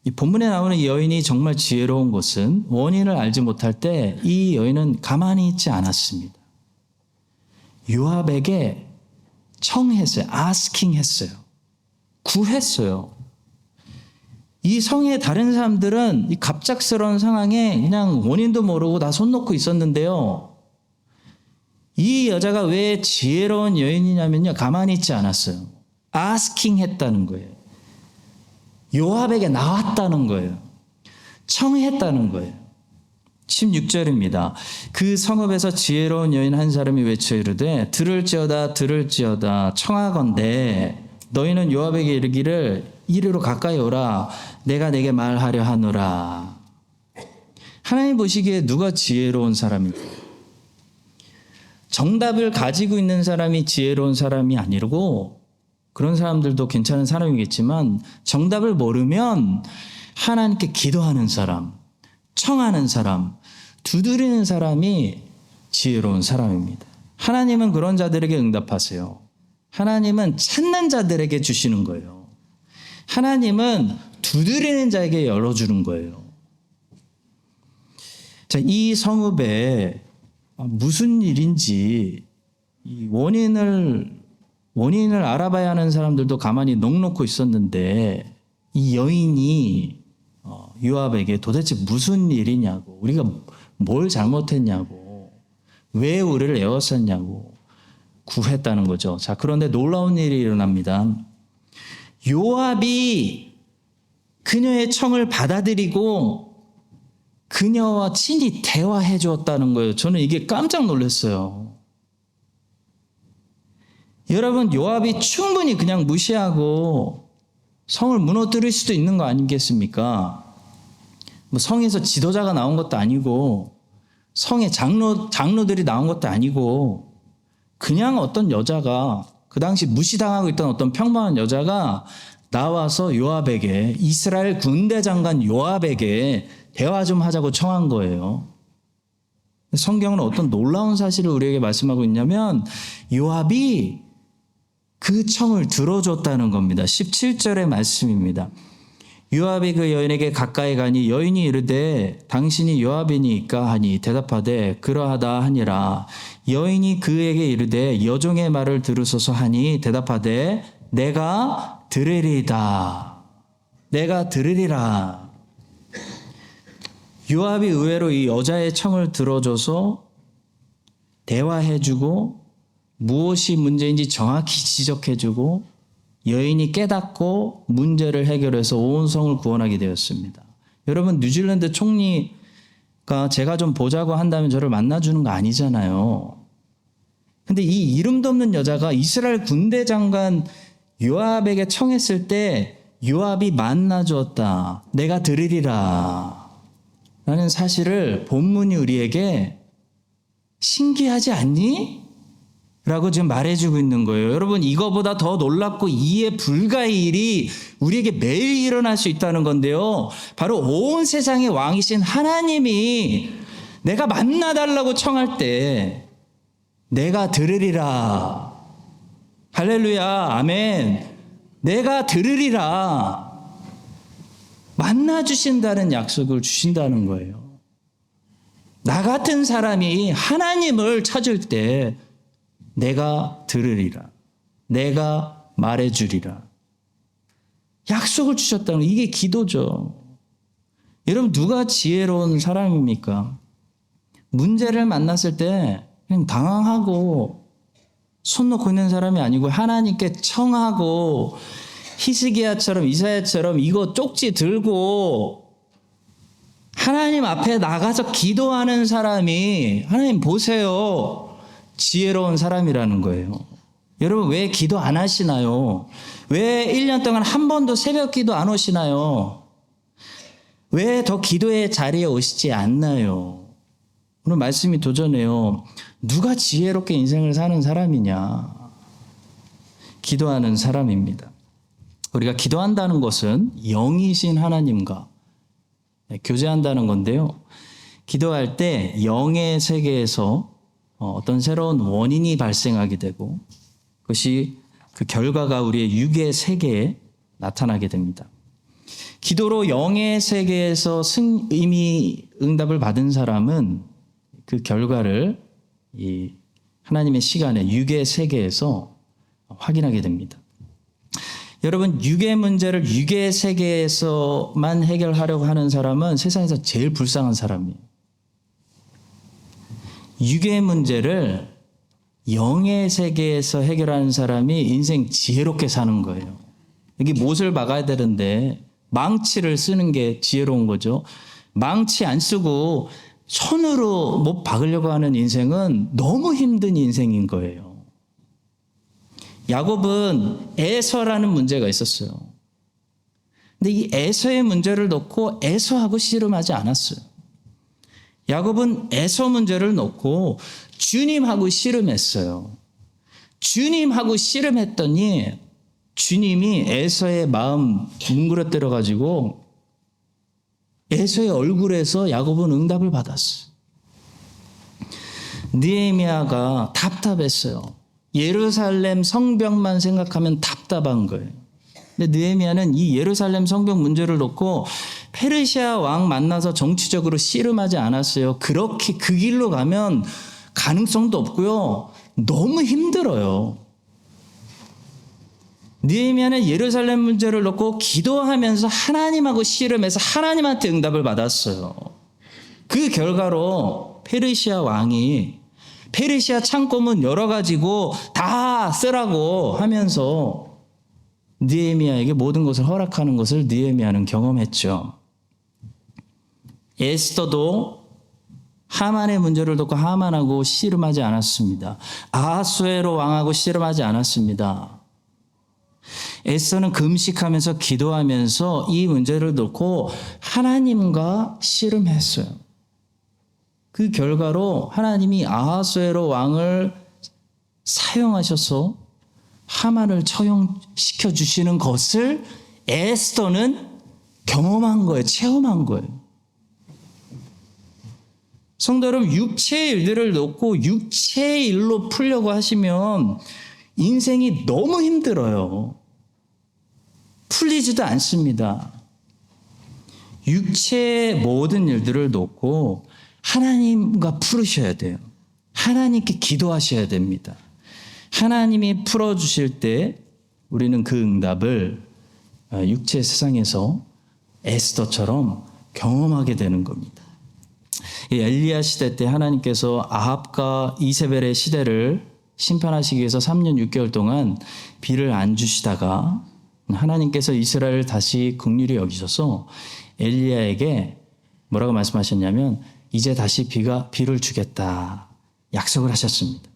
이 본문에 나오는 이 여인이 정말 지혜로운 것은 원인을 알지 못할 때 이 여인은 가만히 있지 않았습니다. 요압에게 청했어요. asking 했어요. 구했어요. 이 성의 다른 사람들은 이 갑작스러운 상황에 그냥 원인도 모르고 다 손 놓고 있었는데요. 이 여자가 왜 지혜로운 여인이냐면요, 가만히 있지 않았어요. asking 했다는 거예요. 요압에게 나왔다는 거예요. 청했다는 거예요. 16절입니다. 그 성읍에서 지혜로운 여인 한 사람이 외쳐 이르되 들을지어다 들을지어다 청하건대 너희는 요압에게 이르기를 이리로 가까이 오라 내가 내게 말하려 하노라. 하나님 보시기에 누가 지혜로운 사람입니까? 정답을 가지고 있는 사람이 지혜로운 사람이 아니고 그런 사람들도 괜찮은 사람이겠지만 정답을 모르면 하나님께 기도하는 사람, 청하는 사람, 두드리는 사람이 지혜로운 사람입니다. 하나님은 그런 자들에게 응답하세요. 하나님은 찾는 자들에게 주시는 거예요. 하나님은 두드리는 자에게 열어주는 거예요. 자, 이 성읍에 무슨 일인지 이 원인을 알아봐야 하는 사람들도 가만히 넋놓고 있었는데 이 여인이 요압에게 도대체 무슨 일이냐고, 우리가 뭘 잘못했냐고, 왜 우리를 에워쌌냐고 구했다는 거죠. 자, 그런데 놀라운 일이 일어납니다. 요압이 그녀의 청을 받아들이고 그녀와 친히 대화해 주었다는 거예요. 저는 이게 깜짝 놀랐어요. 여러분, 요압이 충분히 그냥 무시하고 성을 무너뜨릴 수도 있는 거 아니겠습니까? 뭐 성에서 지도자가 나온 것도 아니고 성의 장로들이 나온 것도 아니고 그냥 어떤 여자가, 그 당시 무시당하고 있던 어떤 평범한 여자가 나와서 요압에게, 이스라엘 군대 장관 요압에게 대화 좀 하자고 청한 거예요. 성경은 어떤 놀라운 사실을 우리에게 말씀하고 있냐면 요압이 그 청을 들어줬다는 겁니다. 17절의 말씀입니다. 요압이 그 여인에게 가까이 가니 여인이 이르되 당신이 요압이니까 하니 대답하되 그러하다 하니라. 여인이 그에게 이르되 여종의 말을 들으소서 하니 대답하되 내가 들으리다. 내가 들으리라. 요압이 의외로 이 여자의 청을 들어줘서 대화해주고 무엇이 문제인지 정확히 지적해주고 여인이 깨닫고 문제를 해결해서 온 성을 구원하게 되었습니다. 여러분, 뉴질랜드 총리가 제가 좀 보자고 한다면 저를 만나주는 거 아니잖아요. 근데 이 이름도 없는 여자가 이스라엘 군대 장관 요압에게 청했을 때 요압이 만나주었다. 내가 들으리라. 라는 사실을 본문이 우리에게 신기하지 않니? 라고 지금 말해주고 있는 거예요. 여러분, 이거보다 더 놀랍고 이해 불가의 일이 우리에게 매일 일어날 수 있다는 건데요. 바로 온 세상의 왕이신 하나님이 내가 만나달라고 청할 때 내가 들으리라. 할렐루야, 아멘. 내가 들으리라. 만나주신다는 약속을 주신다는 거예요. 나 같은 사람이 하나님을 찾을 때 내가 들으리라. 내가 말해주리라. 약속을 주셨다는 거, 이게 기도죠. 여러분, 누가 지혜로운 사람입니까? 문제를 만났을 때 그냥 당황하고 손 놓고 있는 사람이 아니고 하나님께 청하고 히스기야처럼 이사야처럼 이거 쪽지 들고 하나님 앞에 나가서 기도하는 사람이 하나님 보세요. 지혜로운 사람이라는 거예요. 여러분, 왜 기도 안 하시나요? 왜 1년 동안 한 번도 새벽 기도 안 오시나요? 왜 더 기도의 자리에 오시지 않나요? 오늘 말씀이 도전해요. 누가 지혜롭게 인생을 사는 사람이냐? 기도하는 사람입니다. 우리가 기도한다는 것은 영이신 하나님과 교제한다는 건데요. 기도할 때 영의 세계에서 어떤 새로운 원인이 발생하게 되고 그것이 그 결과가 우리의 육의 세계에 나타나게 됩니다. 기도로 영의 세계에서 이미 응답을 받은 사람은 그 결과를 이 하나님의 시간에 육의 세계에서 확인하게 됩니다. 여러분, 육의 문제를 육의 세계에서만 해결하려고 하는 사람은 세상에서 제일 불쌍한 사람이에요. 육의 문제를 영의 세계에서 해결하는 사람이 인생 지혜롭게 사는 거예요. 여기 못을 박아야 되는데 망치를 쓰는 게 지혜로운 거죠. 망치 안 쓰고 손으로 못 박으려고 하는 인생은 너무 힘든 인생인 거예요. 야곱은 에서라는 문제가 있었어요. 근데 이 에서의 문제를 놓고 에서하고 씨름하지 않았어요. 야곱은 에서 문제를 놓고 주님하고 씨름했어요. 주님하고 씨름했더니 주님이 에서의 마음 뭉그러뜨려 가지고 에서의 얼굴에서 야곱은 응답을 받았어요. 느헤미야가 답답했어요. 예루살렘 성벽만 생각하면 답답한 거예요. 근데 느헤미야는 이 예루살렘 성벽 문제를 놓고 페르시아 왕 만나서 정치적으로 씨름하지 않았어요. 그렇게 그 길로 가면 가능성도 없고요. 너무 힘들어요. 느헤미야는 예루살렘 문제를 놓고 기도하면서 하나님하고 씨름해서 하나님한테 응답을 받았어요. 그 결과로 페르시아 왕이 페르시아 창고문 열어가지고 다 쓰라고 하면서 느헤미야에게 모든 것을 허락하는 것을 느헤미야는 경험했죠. 에스더도 하만의 문제를 놓고 하만하고 씨름하지 않았습니다. 아하수에로 왕하고 씨름하지 않았습니다. 에스더는 금식하면서 기도하면서 이 문제를 놓고 하나님과 씨름했어요. 그 결과로 하나님이 아하수에로 왕을 사용하셔서 하만을 처형시켜 주시는 것을 에스더는 경험한 거예요. 체험한 거예요. 성도 여러분, 육체의 일들을 놓고 육체의 일로 풀려고 하시면 인생이 너무 힘들어요. 풀리지도 않습니다. 육체의 모든 일들을 놓고 하나님과 풀으셔야 돼요. 하나님께 기도하셔야 됩니다. 하나님이 풀어주실 때 우리는 그 응답을 육체 세상에서 에스더처럼 경험하게 되는 겁니다. 엘리야 시대 때 하나님께서 아합과 이세벨의 시대를 심판하시기 위해서 3년 6개월 동안 비를 안 주시다가 하나님께서 이스라엘을 다시 긍휼히 여기셔서 엘리야에게 뭐라고 말씀하셨냐면 이제 다시 비를 주겠다 약속을 하셨습니다.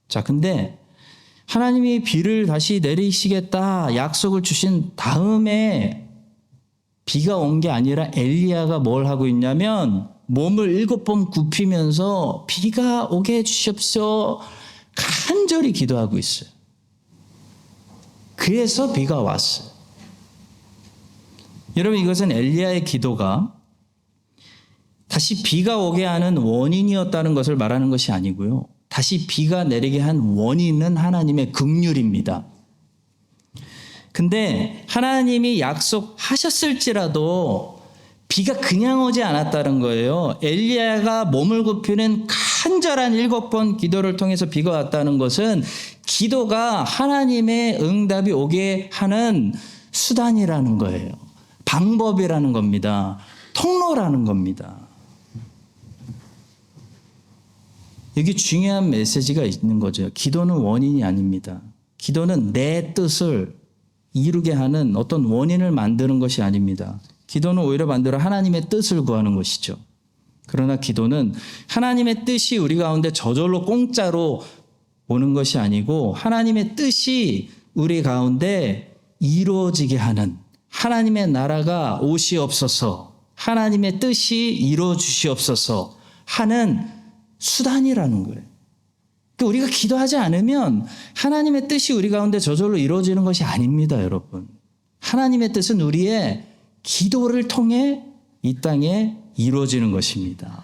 자, 근데 하나님이 비를 다시 내리시겠다 약속을 주신 다음에 비가 온 게 아니라 엘리야가 뭘 하고 있냐면 몸을 7번 굽히면서 비가 오게 해주십시오 간절히 기도하고 있어요. 그래서 비가 왔어요. 여러분, 이것은 엘리야의 기도가 다시 비가 오게 하는 원인이었다는 것을 말하는 것이 아니고요. 다시 비가 내리게 한 원인은 하나님의 긍휼입니다. 근데 하나님이 약속하셨을지라도 비가 그냥 오지 않았다는 거예요. 엘리야가 몸을 굽히는 간절한 7번 기도를 통해서 비가 왔다는 것은 기도가 하나님의 응답이 오게 하는 수단이라는 거예요. 방법이라는 겁니다. 통로라는 겁니다. 여기 중요한 메시지가 있는 거죠. 기도는 원인이 아닙니다. 기도는 내 뜻을 이루게 하는 어떤 원인을 만드는 것이 아닙니다. 기도는 오히려 반대로 하나님의 뜻을 구하는 것이죠. 그러나 기도는 하나님의 뜻이 우리 가운데 저절로 공짜로 오는 것이 아니고 하나님의 뜻이 우리 가운데 이루어지게 하는, 하나님의 나라가 오시옵소서, 하나님의 뜻이 이루어주시옵소서 하는 수단이라는 거예요. 그러니까 우리가 기도하지 않으면 하나님의 뜻이 우리 가운데 저절로 이루어지는 것이 아닙니다, 여러분. 하나님의 뜻은 우리의 기도를 통해 이 땅에 이루어지는 것입니다.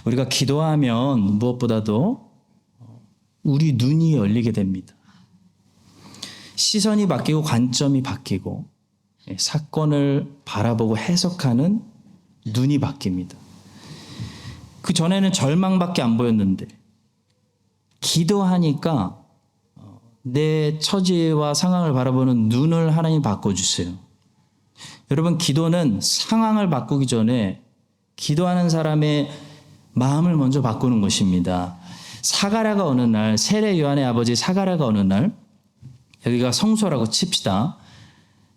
우리가 기도하면 무엇보다도 우리 눈이 열리게 됩니다. 시선이 바뀌고 관점이 바뀌고 사건을 바라보고 해석하는 눈이 바뀝니다. 그 전에는 절망밖에 안 보였는데 기도하니까 내 처지와 상황을 바라보는 눈을 하나님 바꿔주세요. 여러분, 기도는 상황을 바꾸기 전에 기도하는 사람의 마음을 먼저 바꾸는 것입니다. 사가랴가 어느 날, 세례 요한의 아버지 사가랴가 어느 날, 여기가 성소라고 칩시다.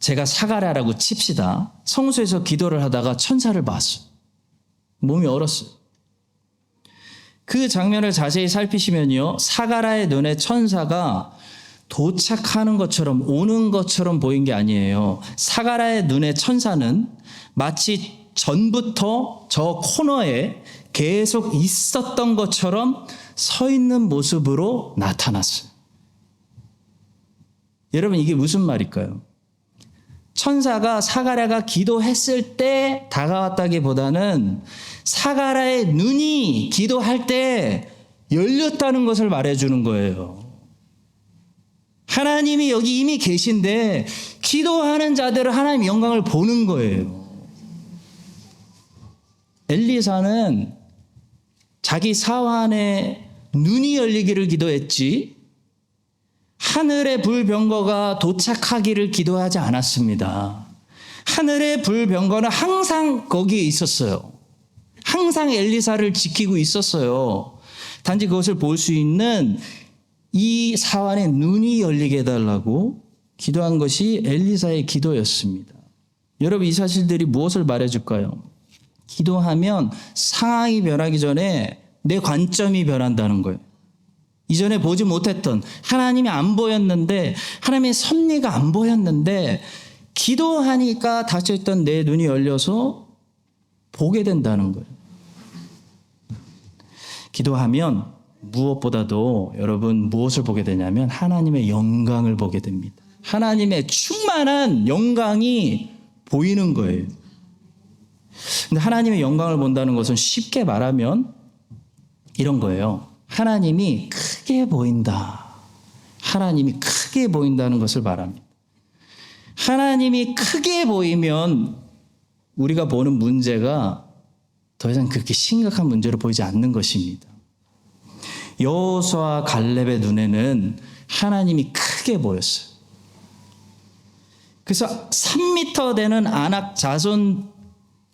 제가 사가랴라고 칩시다. 성소에서 기도를 하다가 천사를 봤어요. 몸이 얼었어요. 그 장면을 자세히 살피시면요, 사가랴의 눈에 천사가 도착하는 것처럼 오는 것처럼 보인 게 아니에요. 사가랴의 눈에 천사는 마치 전부터 저 코너에 계속 있었던 것처럼 서 있는 모습으로 나타났어요. 여러분, 이게 무슨 말일까요? 천사가 사가랴가 기도했을 때 다가왔다기보다는 사가랴의 눈이 기도할 때 열렸다는 것을 말해주는 거예요. 하나님이 여기 이미 계신데 기도하는 자들을 하나님의 영광을 보는 거예요. 엘리사는 자기 사환의 눈이 열리기를 기도했지 하늘의 불병거가 도착하기를 기도하지 않았습니다. 하늘의 불병거는 항상 거기에 있었어요. 항상 엘리사를 지키고 있었어요. 단지 그것을 볼 수 있는 이 사환의 눈이 열리게 해달라고 기도한 것이 엘리사의 기도였습니다. 여러분, 이 사실들이 무엇을 말해줄까요? 기도하면 상황이 변하기 전에 내 관점이 변한다는 거예요. 이전에 보지 못했던, 하나님이 안 보였는데, 하나님의 섭리가 안 보였는데 기도하니까 닫혀있던 내 눈이 열려서 보게 된다는 거예요. 기도하면 무엇보다도 여러분 무엇을 보게 되냐면 하나님의 영광을 보게 됩니다. 하나님의 충만한 영광이 보이는 거예요. 근데 하나님의 영광을 본다는 것은 쉽게 말하면 이런 거예요. 하나님이 크게 보인다. 하나님이 크게 보인다는 것을 말합니다. 하나님이 크게 보이면 우리가 보는 문제가 더 이상 그렇게 심각한 문제로 보이지 않는 것입니다. 여호수아와 갈렙의 눈에는 하나님이 크게 보였어요. 그래서 3m 되는 아낙 자손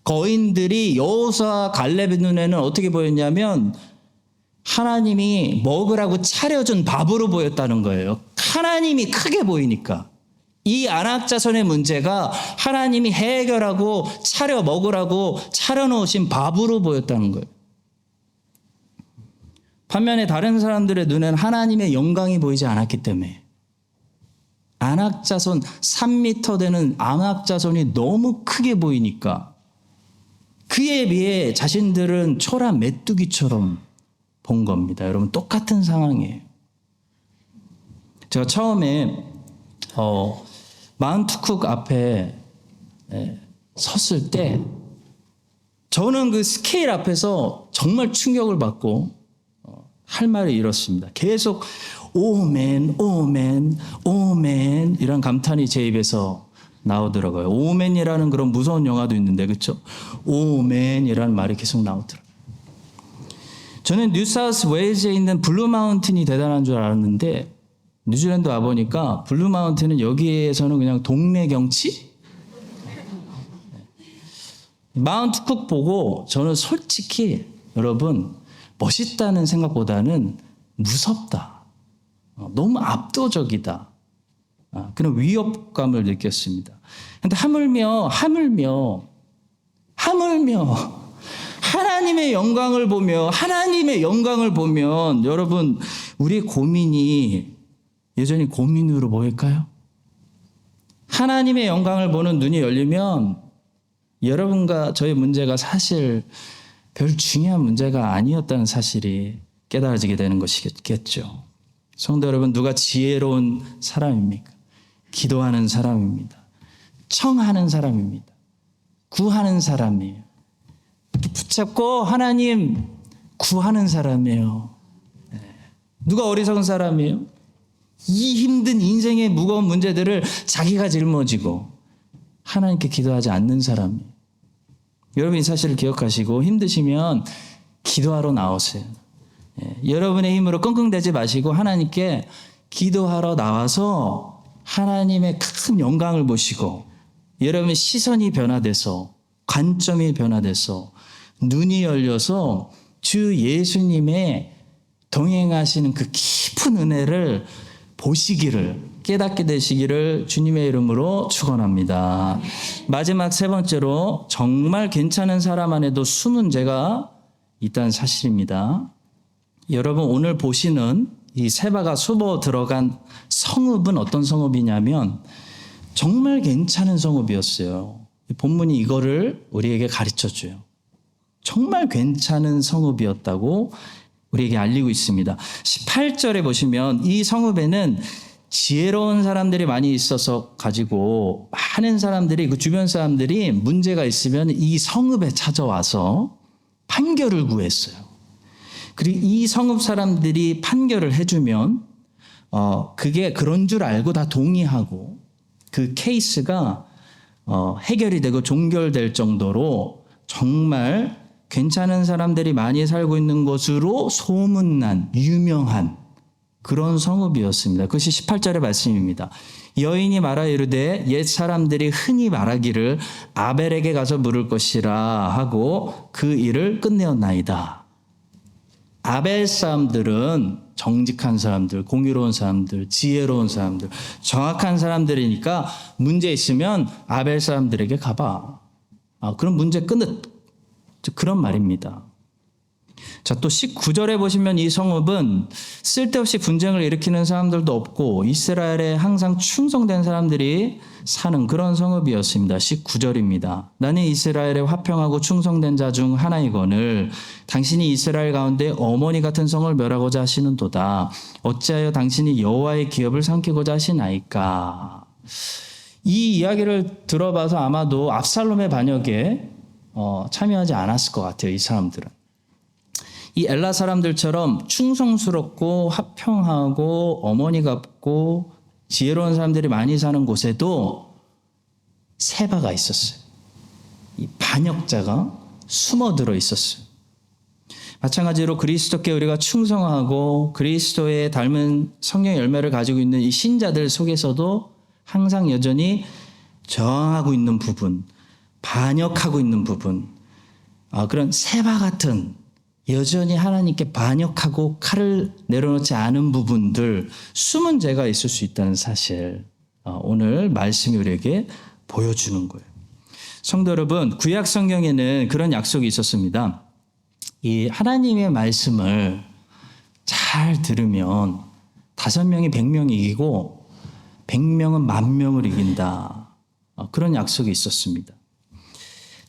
거인들이 여호수아와 갈렙의 눈에는 어떻게 보였냐면 하나님이 먹으라고 차려준 밥으로 보였다는 거예요. 하나님이 크게 보이니까. 이 아낙 자손의 문제가 하나님이 해결하고 차려 먹으라고 차려놓으신 밥으로 보였다는 거예요. 반면에 다른 사람들의 눈에는 하나님의 영광이 보이지 않았기 때문에 아낙 자손 3m 되는 아낙 자손이 너무 크게 보이니까 그에 비해 자신들은 초라한 메뚜기처럼 본 겁니다. 여러분, 똑같은 상황이에요. 제가 처음에 마운트 쿡 앞에 섰을 때 저는 그 스케일 앞에서 정말 충격을 받고 할 말이 이렇습니다. 계속 오멘, 오멘, 오멘 이런 감탄이 제 입에서 나오더라고요. 오멘이라는 그런 무서운 영화도 있는데, 그렇죠? 오멘이라는 말이 계속 나오더라고요. 저는 뉴사우스 웨일즈에 있는 블루마운틴이 대단한 줄 알았는데 뉴질랜드 와보니까 블루마운틴은 여기에서는 그냥 동네 경치? 마운트 쿡 보고 저는 솔직히 여러분 멋있다는 생각보다는 무섭다. 너무 압도적이다. 그런 위협감을 느꼈습니다. 근데 하물며 하나님의 영광을 보면 여러분 우리의 고민이 여전히 고민으로 보일까요? 하나님의 영광을 보는 눈이 열리면 여러분과 저의 문제가 사실 별 중요한 문제가 아니었다는 사실이 깨달아지게 되는 것이겠죠. 성도 여러분, 누가 지혜로운 사람입니까? 기도하는 사람입니다. 청하는 사람입니다. 구하는 사람이에요. 붙잡고 하나님 구하는 사람이에요. 누가 어리석은 사람이에요? 이 힘든 인생의 무거운 문제들을 자기가 짊어지고 하나님께 기도하지 않는 사람이에요. 여러분 이 사실을 기억하시고 힘드시면 기도하러 나오세요. 여러분의 힘으로 끙끙대지 마시고 하나님께 기도하러 나와서 하나님의 큰 영광을 보시고 여러분의 시선이 변화돼서 관점이 변화돼서 눈이 열려서 주 예수님의 동행하시는 그 깊은 은혜를 보시기를 깨닫게 되시기를 주님의 이름으로 축원합니다. 마지막 세 번째로 정말 괜찮은 사람 안에도 숨은 죄가 있다는 사실입니다. 여러분 오늘 보시는 이 세바가 수보 들어간 성읍은 어떤 성읍이냐면 정말 괜찮은 성읍이었어요. 본문이 이거를 우리에게 가르쳐줘요. 정말 괜찮은 성읍이었다고 우리에게 알리고 있습니다. 18절에 보시면 이 성읍에는 지혜로운 사람들이 많이 있어서 가지고 많은 사람들이 그 주변 사람들이 문제가 있으면 이 성읍에 찾아와서 판결을 구했어요. 그리고 이 성읍 사람들이 판결을 해주면 그게 그런 줄 알고 다 동의하고 그 케이스가 해결이 되고 종결될 정도로 정말 괜찮은 사람들이 많이 살고 있는 곳으로 소문난 유명한 그런 성읍이었습니다. 그것이 18절의 말씀입니다. 여인이 말하 이르되 옛 사람들이 흔히 말하기를 아벨에게 가서 물을 것이라 하고 그 일을 끝내었나이다. 아벨 사람들은 정직한 사람들, 공의로운 사람들, 지혜로운 사람들, 정확한 사람들이니까 문제 있으면 아벨 사람들에게 가봐. 그럼 문제 끝. 그런 말입니다. 자, 또 19절에 보시면 이 성읍은 쓸데없이 분쟁을 일으키는 사람들도 없고 이스라엘에 항상 충성된 사람들이 사는 그런 성읍이었습니다. 19절입니다. 나는 이스라엘에 화평하고 충성된 자 중 하나이거늘 당신이 이스라엘 가운데 어머니 같은 성을 멸하고자 하시는도다. 어찌하여 당신이 여호와의 기업을 삼키고자 하시나이까. 이 이야기를 들어봐서 아마도 압살롬의 반역에 참여하지 않았을 것 같아요. 이 사람들은. 이 엘라 사람들처럼 충성스럽고 화평하고 어머니 같고 지혜로운 사람들이 많이 사는 곳에도 세바가 있었어요. 이 반역자가 숨어들어 있었어요. 마찬가지로 그리스도께 우리가 충성하고 그리스도의 닮은 성령 열매를 가지고 있는 이 신자들 속에서도 항상 여전히 저항하고 있는 부분, 반역하고 있는 부분, 그런 세바 같은 여전히 하나님께 반역하고 칼을 내려놓지 않은 부분들, 숨은 죄가 있을 수 있다는 사실, 오늘 말씀이 우리에게 보여주는 거예요. 성도 여러분, 구약 성경에는 그런 약속이 있었습니다. 이 하나님의 말씀을 잘 들으면 5명이 100명이 이기고 100명은 10,000명을 이긴다. 그런 약속이 있었습니다.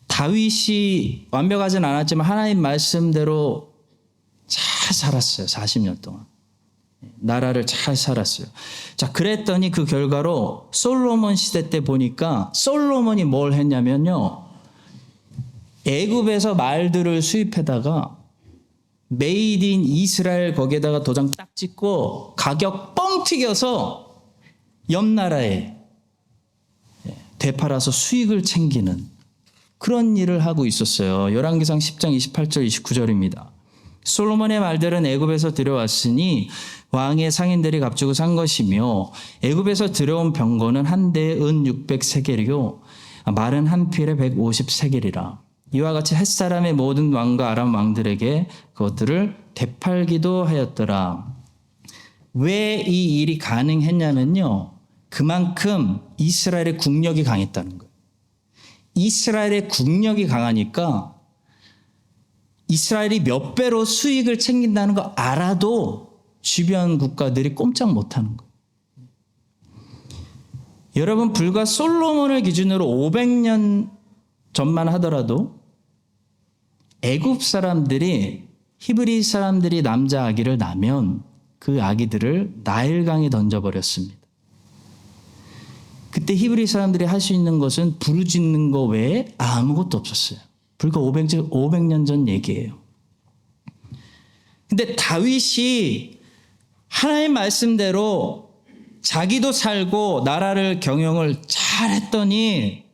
다윗이 완벽하진 않았지만 하나님 말씀대로 잘 살았어요. 40년 동안. 나라를 잘 살았어요. 자, 그랬더니 그 결과로 솔로몬 시대 때 보니까 솔로몬이 뭘 했냐면요. 애굽에서 말들을 수입해다가 메이드 인 이스라엘 거기에다가 도장 딱 찍고 가격 뻥 튀겨서 옆 나라에 되팔아서 수익을 챙기는 그런 일을 하고 있었어요. 열왕기상 10장 28절 29절입니다. 솔로몬의 말들은 애굽에서 들여왔으니 왕의 상인들이 값주고 산 것이며 애굽에서 들여온 병거는 한 대에 은 600세겔이요 말은 한 필에 150세겔이라. 이와 같이 햇사람의 모든 왕과 아람 왕들에게 그것들을 되팔기도 하였더라. 왜 이 일이 가능했냐면요. 그만큼 이스라엘의 국력이 강했다는 거예요. 이스라엘의 국력이 강하니까 이스라엘이 몇 배로 수익을 챙긴다는 거 알아도 주변 국가들이 꼼짝 못하는 거예요. 여러분, 불과 솔로몬을 기준으로 500년 전만 하더라도 애굽 사람들이 히브리 사람들이 남자 아기를 낳으면 그 아기들을 나일강에 던져버렸습니다. 그때 히브리 사람들이 할 수 있는 것은 부르짖는 거 외에 아무것도 없었어요. 불과 500년 전 얘기예요. 근데 다윗이 하나님 말씀대로 자기도 살고 나라를 경영을 잘 했더니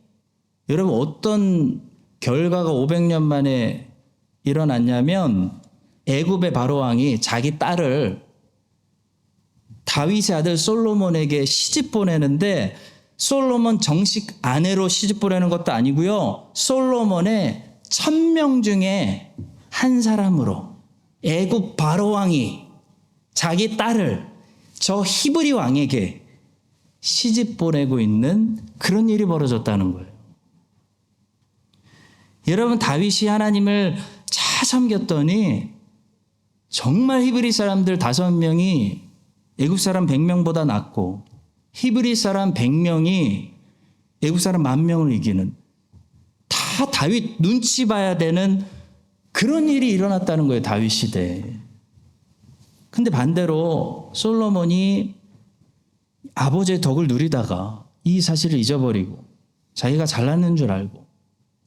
여러분 어떤 결과가 500년 만에 일어났냐면 애굽의 바로왕이 자기 딸을 다윗의 아들 솔로몬에게 시집 보내는데 솔로몬 정식 아내로 시집 보내는 것도 아니고요. 솔로몬의 1000명 중에 한 사람으로 애굽 바로왕이 자기 딸을 저 히브리 왕에게 시집 보내고 있는 그런 일이 벌어졌다는 거예요. 여러분, 다윗이 하나님을 잘 섬겼더니 정말 히브리 사람들 5명이 애국 사람 100명보다 낫고 히브리 사람 100명이 애국 사람 10,000명을 이기는, 다 다윗 눈치 봐야 되는 그런 일이 일어났다는 거예요, 다윗 시대에. 근데 반대로 솔로몬이 아버지의 덕을 누리다가 이 사실을 잊어버리고 자기가 잘났는 줄 알고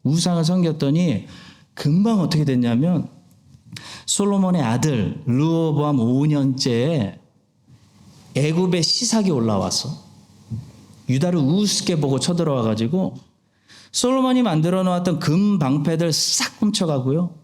우상을 섬겼더니 금방 어떻게 됐냐면 솔로몬의 아들 르호보암 5년째에 애굽의 시삭이 올라와서 유다를 우습게 보고 쳐들어와 가지고 솔로몬이 만들어 놓았던 금 방패들 싹 훔쳐가고요.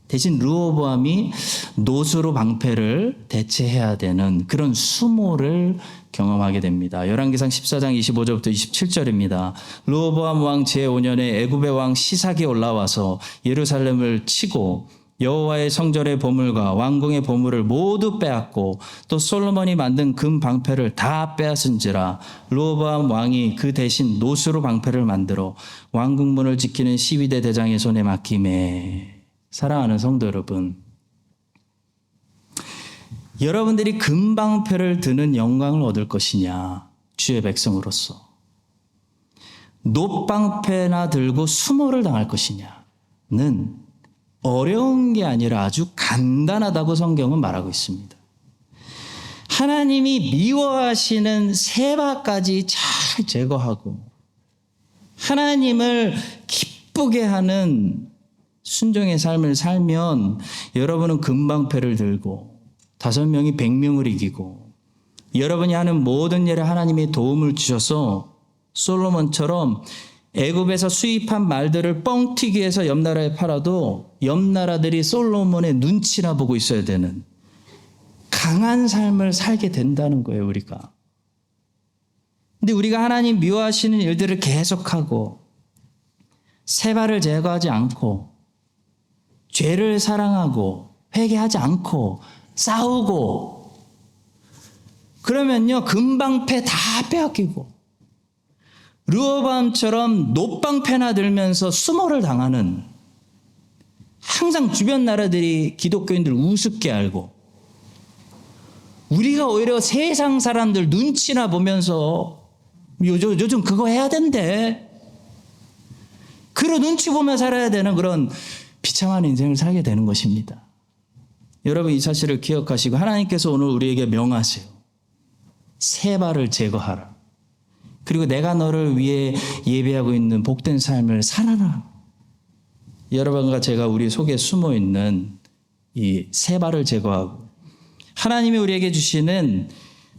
대신 르호보암이 노수로 방패를 대체해야 되는 그런 수모를 경험하게 됩니다. 열왕기상 14장 25절부터 27절입니다. 르호보암 왕 제5년에 애굽의 왕 시삭이 올라와서 예루살렘을 치고 여호와의 성전의 보물과 왕궁의 보물을 모두 빼앗고 또 솔로몬이 만든 금 방패를 다 빼앗은지라 르호보암 왕이 그 대신 노수로 방패를 만들어 왕궁문을 지키는 12대 대장의 손에 맡기매. 사랑하는 성도 여러분, 여러분들이 금방패를 드는 영광을 얻을 것이냐, 주의 백성으로서 놋방패나 들고 수모를 당할 것이냐는 어려운 게 아니라 아주 간단하다고 성경은 말하고 있습니다. 하나님이 미워하시는 세바까지 잘 제거하고 하나님을 기쁘게 하는 순종의 삶을 살면 여러분은 금방패를 들고 5명이 100명을 이기고 여러분이 하는 모든 일에 하나님이 도움을 주셔서 솔로몬처럼 애굽에서 수입한 말들을 뻥튀기 해서 옆 나라에 팔아도 옆 나라들이 솔로몬의 눈치나 보고 있어야 되는 강한 삶을 살게 된다는 거예요, 우리가. 근데 우리가 하나님 미워하시는 일들을 계속하고 세바를 제거하지 않고 죄를 사랑하고 회개하지 않고 싸우고 그러면요 금방패 다 빼앗기고 르호보암처럼 놋방패나 들면서 수모를 당하는, 항상 주변 나라들이 기독교인들 우습게 알고 우리가 오히려 세상 사람들 눈치나 보면서 요즘 그거 해야 된대, 그런 눈치 보며 살아야 되는 그런 비참한 인생을 살게 되는 것입니다. 여러분, 이 사실을 기억하시고 하나님께서 오늘 우리에게 명하세요. 세바를 제거하라. 그리고 내가 너를 위해 예배하고 있는 복된 삶을 살아라. 여러분과 제가 우리 속에 숨어있는 이 세바를 제거하고 하나님이 우리에게 주시는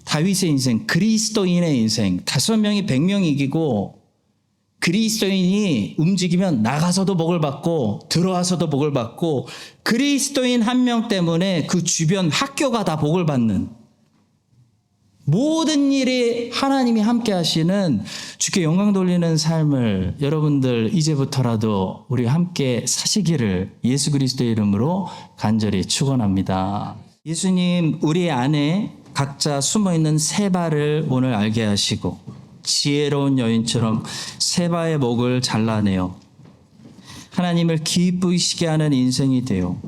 다윗의 인생, 그리스도인의 인생, 5명이 100명 이기고 그리스도인이 움직이면 나가서도 복을 받고 들어와서도 복을 받고 그리스도인 1명 때문에 그 주변 학교가 다 복을 받는, 모든 일에 하나님이 함께 하시는 주께 영광 돌리는 삶을 여러분들 이제부터라도 우리 함께 사시기를 예수 그리스도의 이름으로 간절히 축원합니다. 예수님, 우리 안에 각자 숨어있는 세바를 오늘 알게 하시고 지혜로운 여인처럼 세바의 목을 잘라내어 하나님을 기쁘시게 하는 인생이 되어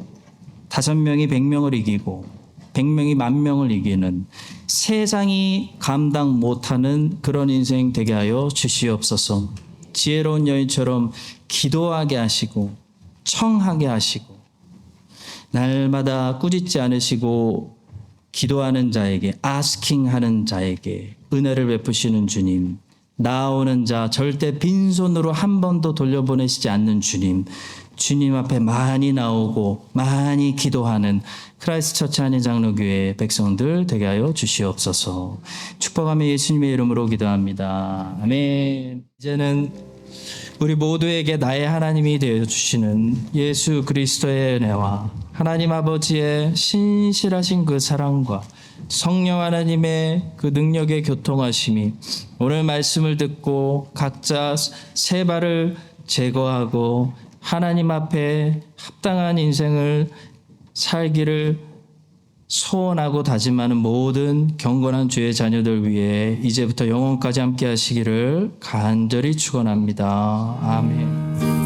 5명이 100명을 이기고 100명이 10,000명을 이기는 세상이 감당 못하는 그런 인생 되게 하여 주시옵소서. 지혜로운 여인처럼 기도하게 하시고 청하게 하시고 날마다 꾸짖지 않으시고 기도하는 자에게, asking 하는 자에게 은혜를 베푸시는 주님, 나오는 자 절대 빈손으로 한 번도 돌려보내시지 않는 주님, 주님 앞에 많이 나오고 많이 기도하는 크라이스트 처치 한인장로교회 백성들 되게 하여 주시옵소서. 축복하며 예수님의 이름으로 기도합니다. 아멘. 이제는 우리 모두에게 나의 하나님이 되어주시는 예수 그리스도의 은혜와 하나님 아버지의 신실하신 그 사랑과 성령 하나님의 그 능력의 교통하심이 오늘 말씀을 듣고 각자 세바를 제거하고 하나님 앞에 합당한 인생을 살기를 소원하고 다짐하는 모든 경건한 주의 자녀들 위해 이제부터 영원까지 함께 하시기를 간절히 축원합니다. 아멘.